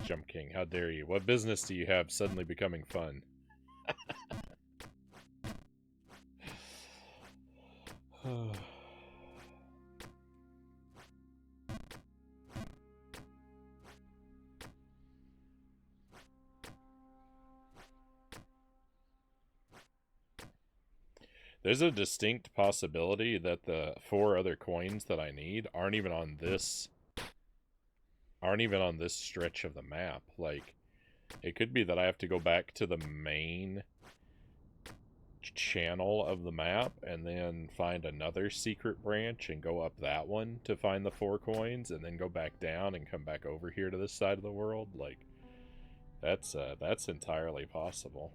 Jump King, how dare you? What business do you have suddenly becoming fun? There's a distinct possibility that the 4 other coins that I need aren't even on this stretch of the map. Like, it could be that I have to go back to the main channel of the map and then find another secret branch and go up that one to find the 4 coins and then go back down and come back over here to this side of the world. Like, that's entirely possible.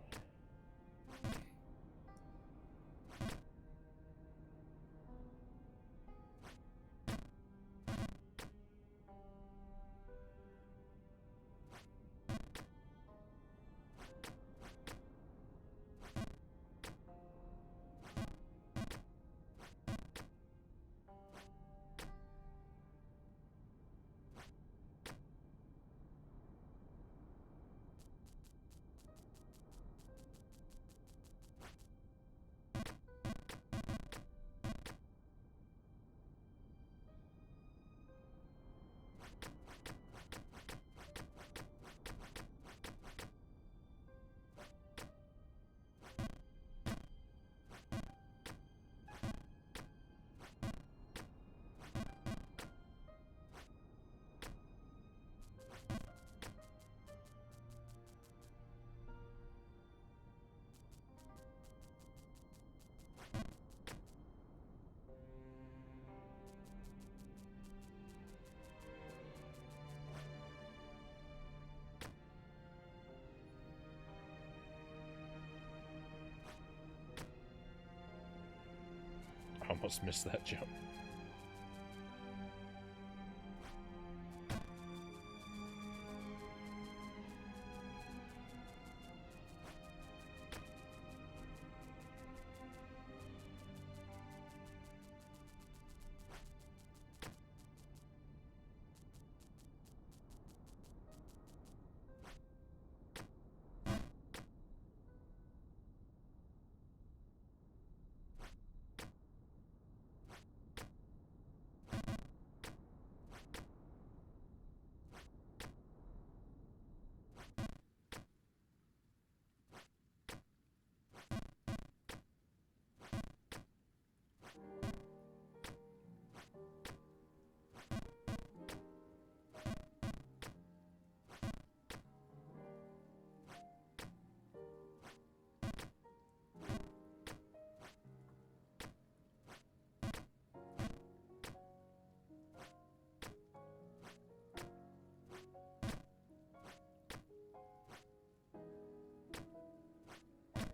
I almost missed that jump.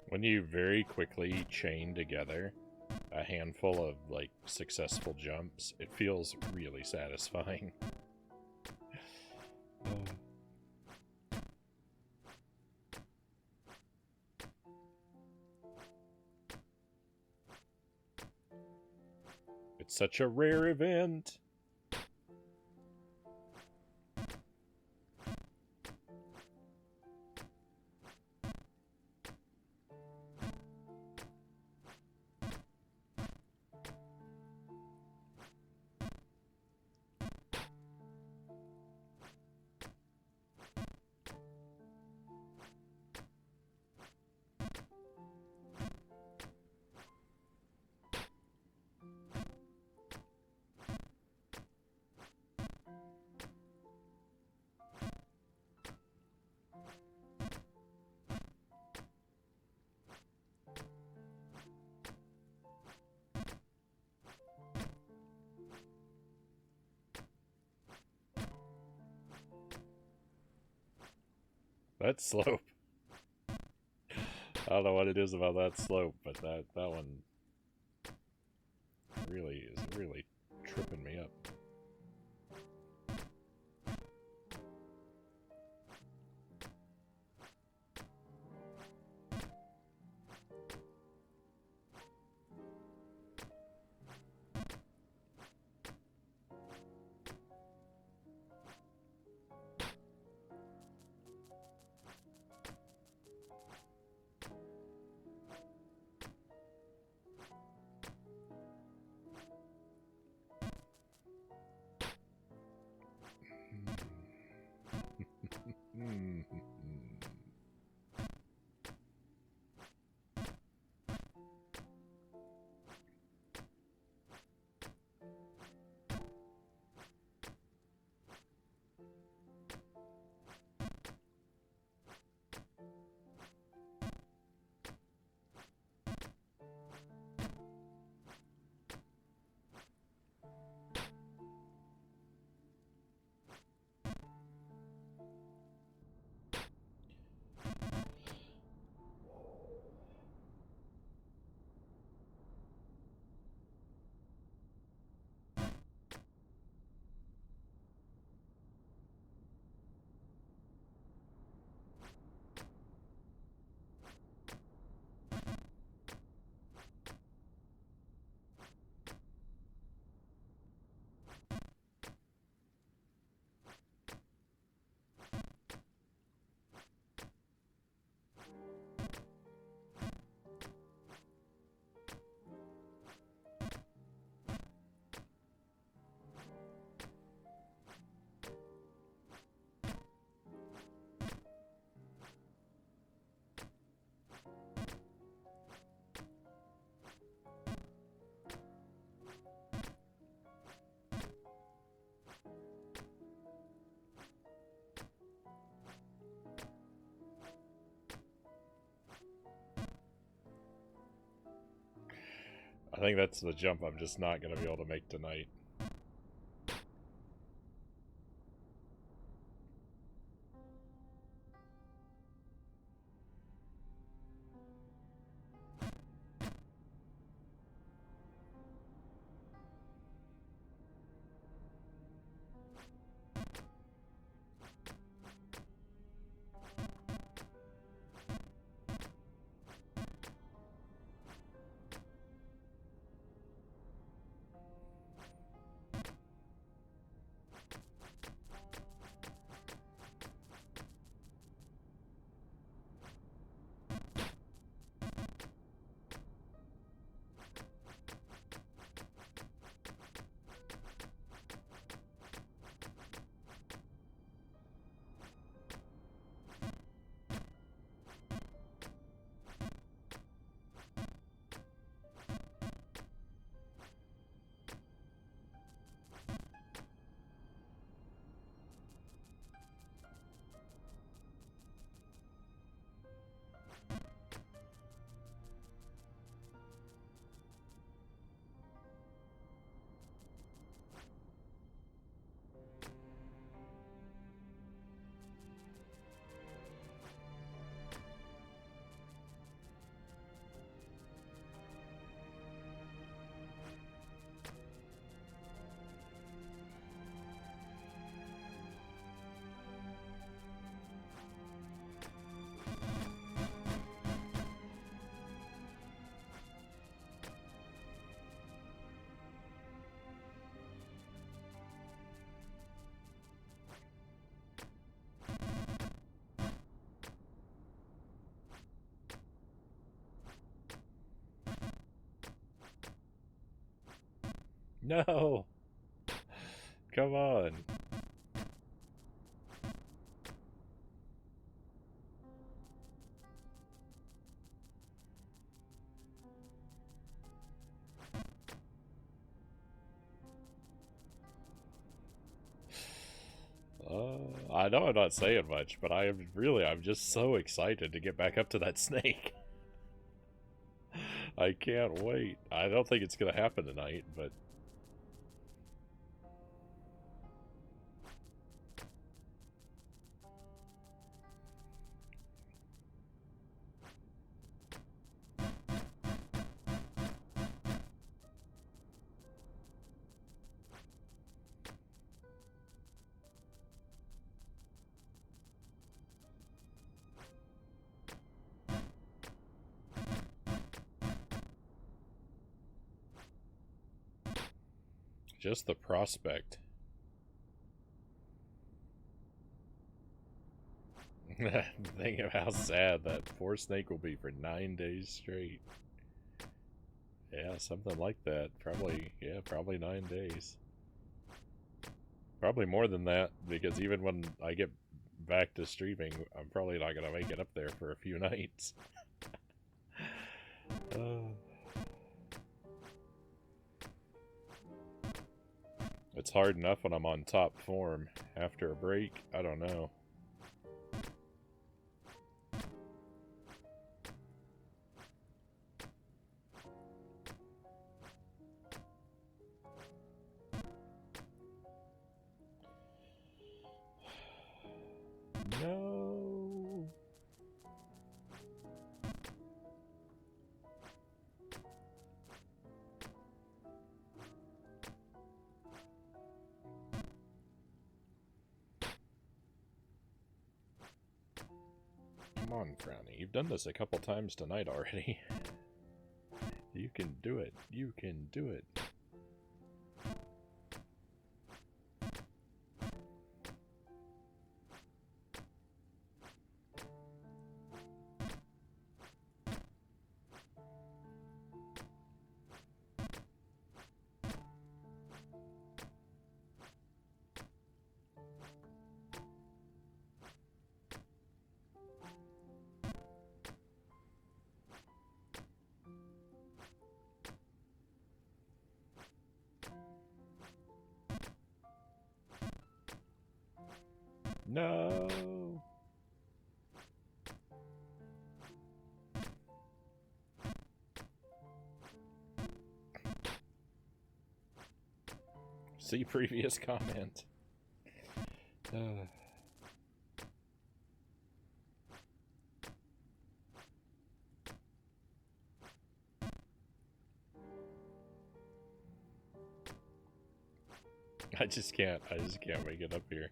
When you very quickly chain together a handful of, like, successful jumps, it feels really satisfying. It's such a rare event. That slope. I don't know what it is about that slope, but that one really is really tripping me up. I think that's the jump I'm just not going to be able to make tonight. No! Come on. I know I'm not saying much, but I'm just so excited to get back up to that snake. I can't wait. I don't think it's gonna happen tonight, but... just the prospect. Think of how sad that poor snake will be for 9 days straight. Yeah, something like that. Probably 9 days. Probably more than that, because even when I get back to streaming, I'm probably not going to make it up there for a few nights. It's hard enough when I'm on top form. After a break, I don't know. No. Come on, Frownie. You've done this a couple times tonight already. You can do it. You can do it. No. See previous comment. I just can't make it up here.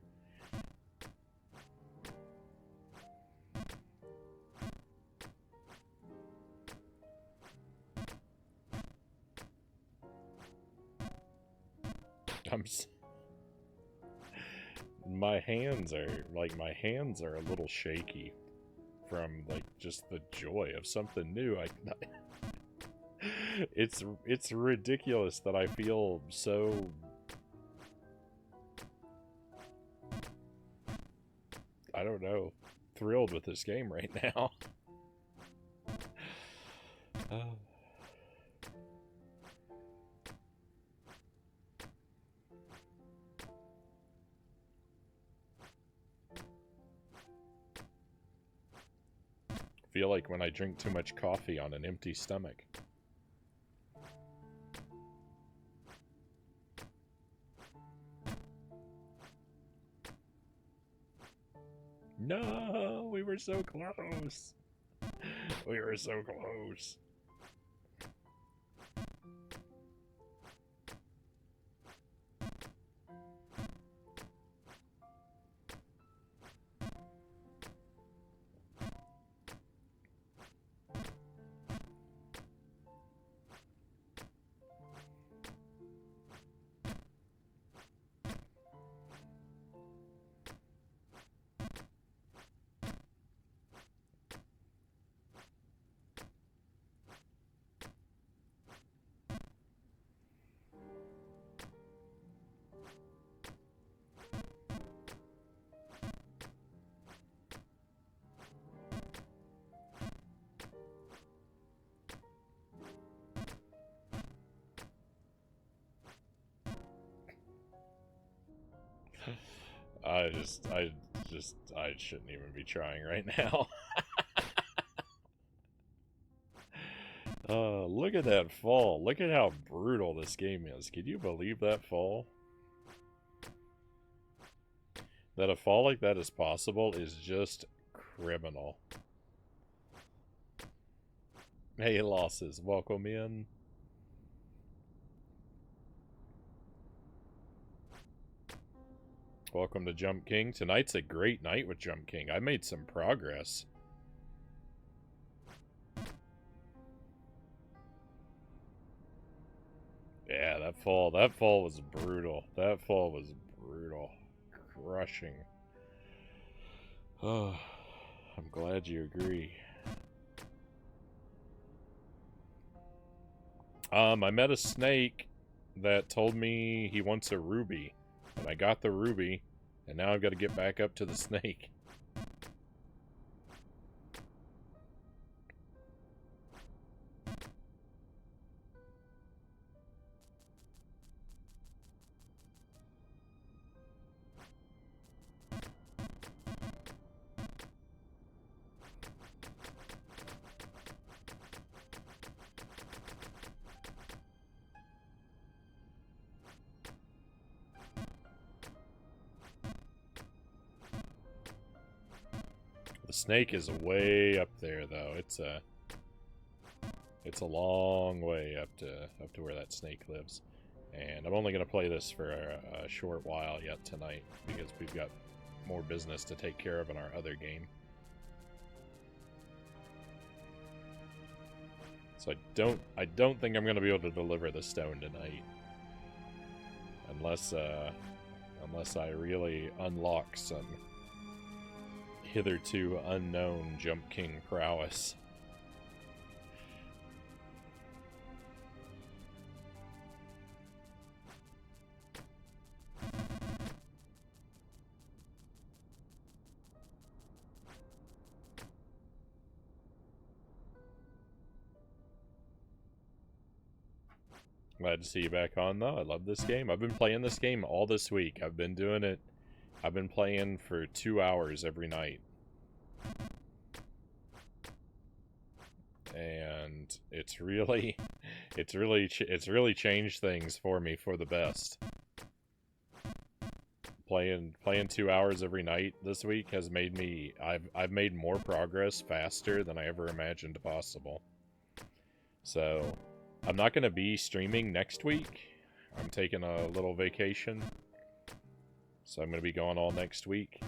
My hands are a little shaky from like just the joy of something new. It's ridiculous that I feel so I don't know, thrilled with this game right now. Feel like when I drink too much coffee on an empty stomach. No, we were so close. We were so close. I shouldn't even be trying right now. Look at that fall. Look at how brutal this game is. Can you believe that fall? That a fall like that is possible is just criminal. Hey, losses, welcome in. Welcome to Jump King. Tonight's a great night with Jump King. I made some progress. Yeah, that fall was brutal. That fall was brutal. Crushing. Oh, I'm glad you agree. I met a snake that told me he wants a ruby. And I got the ruby, and now I've got to get back up to the snake. The snake is way up there, though. It's a long way up to where that snake lives. And I'm only going to play this for a short while yet tonight, because we've got more business to take care of in our other game. So I don't think I'm going to be able to deliver the stone tonight. Unless I really unlock some hitherto unknown Jump King prowess. Glad to see you back on, though. I love this game. I've been playing this game all this week. I've been doing it. I've been playing for 2 hours every night. And it's really changed things for me for the best. Playing 2 hours every night this week has made me... I've made more progress faster than I ever imagined possible. So... I'm not going to be streaming next week. I'm taking a little vacation. So I'm going to be gone all next week.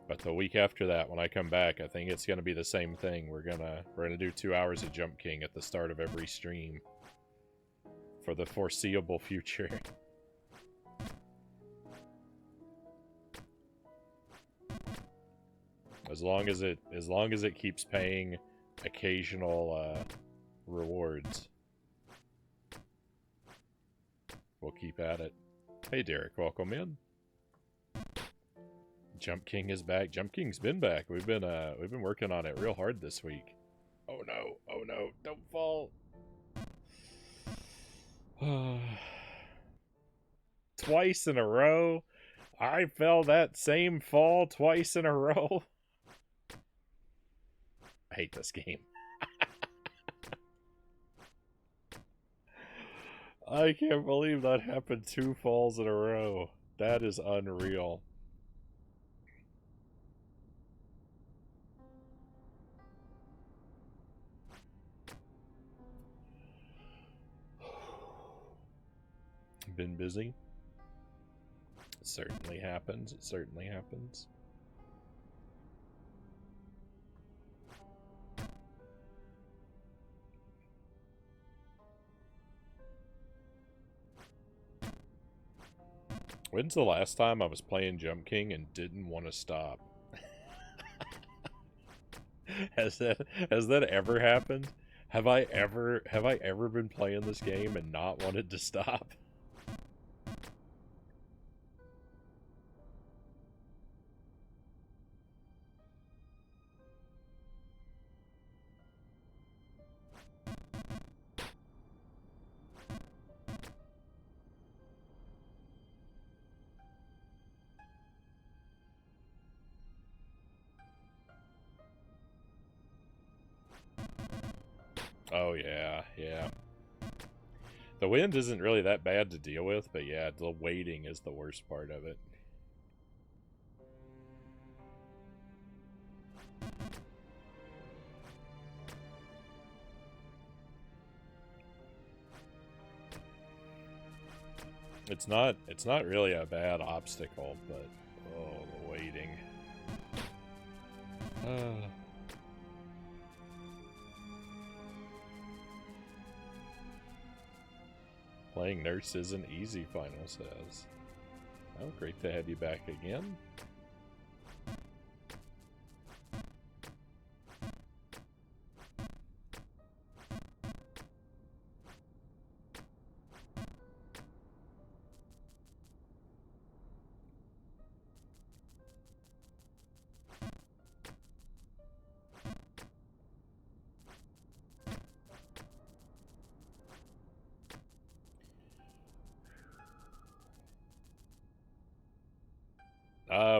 But the week after that, when I come back, I think it's going to be the same thing. We're gonna do 2 hours of Jump King at the start of every stream. For the foreseeable future. As long as it keeps paying occasional rewards. We'll keep at it. Hey Derek, welcome in. Jump King is back. Jump King's been back. We've been working on it real hard this week. Oh no, don't fall. Twice in a row. I fell that same fall twice in a row. I hate this game. I can't believe that happened 2 falls in a row. That is unreal. Been busy? It certainly happens. It certainly happens. When's the last time I was playing Jump King and didn't want to stop? Has that ever happened? Have I ever been playing this game and not wanted to stop? Oh, yeah. The wind isn't really that bad to deal with, but yeah, the waiting is the worst part of it. It's not really a bad obstacle, but oh, the waiting. Playing nurse isn't easy, Final says. Oh, great to have you back again.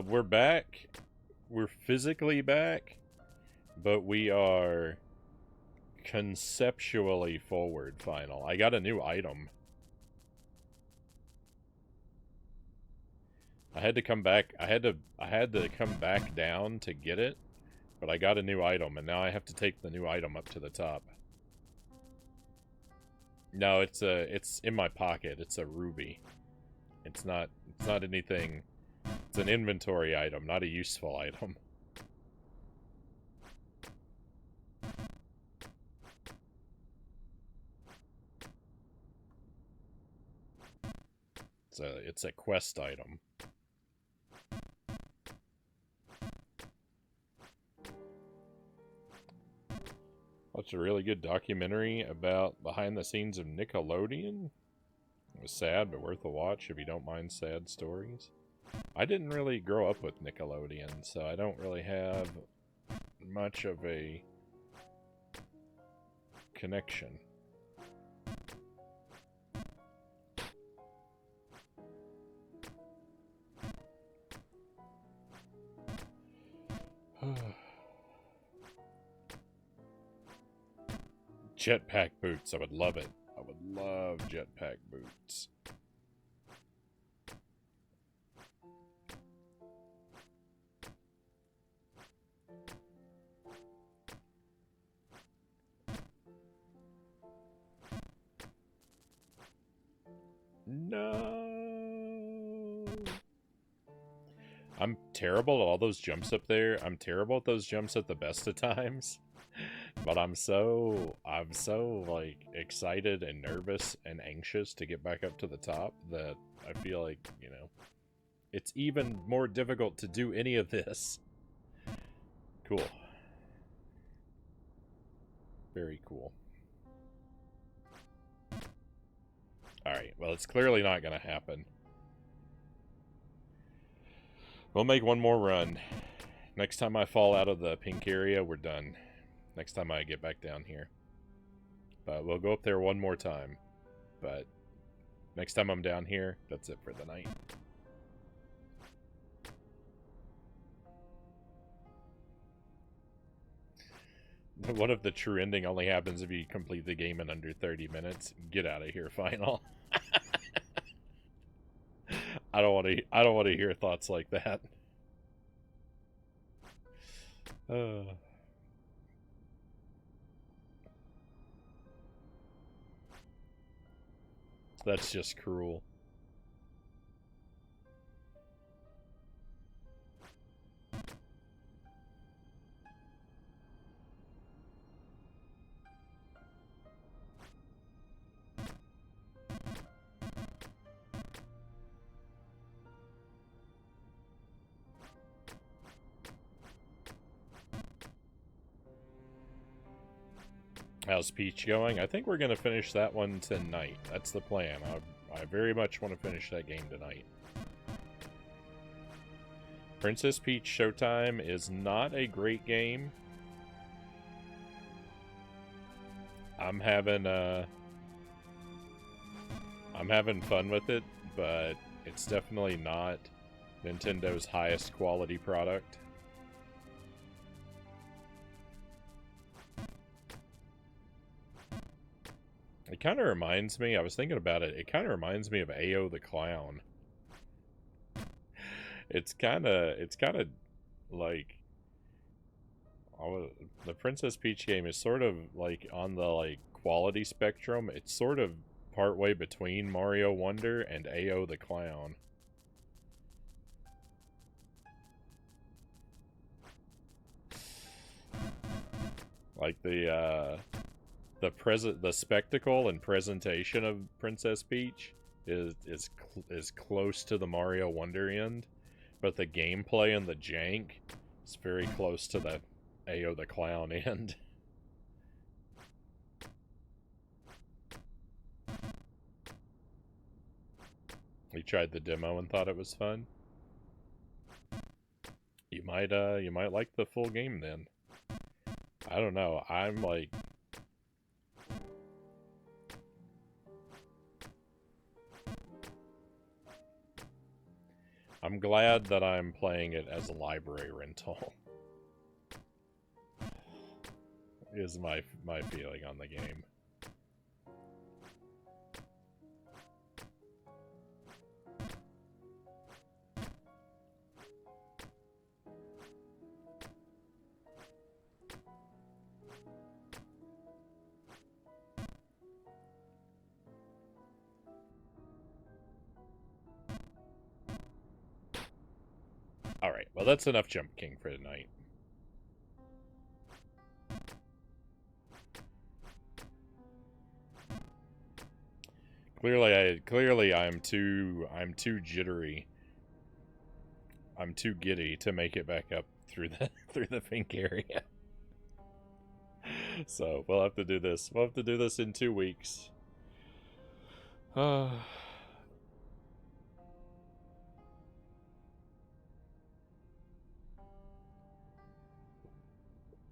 We're back. We're physically back, but we are conceptually forward, Final. I got a new item. I had to come back. I had to come back down to get it, But I got a new item, and now I have to take the new item up to the top. No, it's in my pocket. It's a ruby. It's not anything. It's an inventory item, not a useful item. It's a quest item. Watched a really good documentary about behind the scenes of Nickelodeon. It was sad, but worth a watch if you don't mind sad stories. I didn't really grow up with Nickelodeon, so I don't really have much of a connection. Jetpack boots, I would love it. I would love jetpack boots. No. I'm terrible at all those jumps up there. I'm terrible at those jumps at the best of times. But I'm so like excited and nervous and anxious to get back up to the top that I feel like, you know, it's even more difficult to do any of this. Cool. Very cool. Alright, well, it's clearly not going to happen. We'll make one more run. Next time I fall out of the pink area, we're done. Next time I get back down here. But we'll go up there one more time. But next time I'm down here, that's it for the night. What if the true ending only happens if you complete the game in under 30 minutes? Get out of here, Final. I don't want to hear thoughts like that. That's just cruel. How's Peach going? I think we're going to finish that one tonight. That's the plan. I very much want to finish that game tonight. Princess Peach Showtime is not a great game. I'm having fun with it, but it's definitely not Nintendo's highest quality product. It kind of reminds me, I was thinking about it, it kind of reminds me of AO the Clown. It's kind of like, the Princess Peach game is sort of like on the like quality spectrum. It's sort of partway between Mario Wonder and AO the Clown. Like the spectacle and presentation of Princess Peach is close to the Mario Wonder end, but the gameplay and the jank is very close to the AO the Clown end. You tried the demo and thought it was fun? You might like the full game then. I don't know. I'm like, I'm glad that I'm playing it as a library rental. Is my feeling on the game. well, that's enough Jump King for tonight. Clearly I'm too jittery. I'm too giddy to make it back up through the through the pink area. So we'll have to do this. We'll have to do this in 2 weeks. I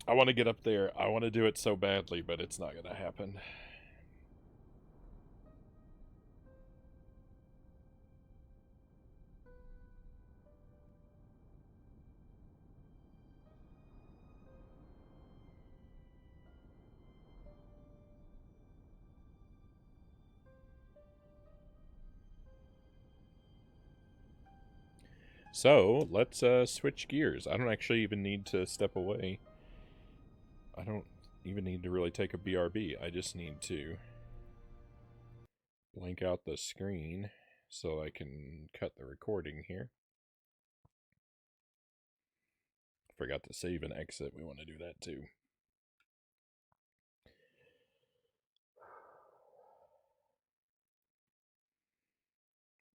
want to get up there. I want to do it so badly, but it's not going to happen. So, let's switch gears. I don't actually even need to step away. I don't even need to really take a BRB. I just need to blank out the screen so I can cut the recording here. Forgot to save and exit. We want to do that too.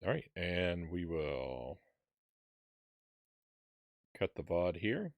Alright, and we will cut the VOD here.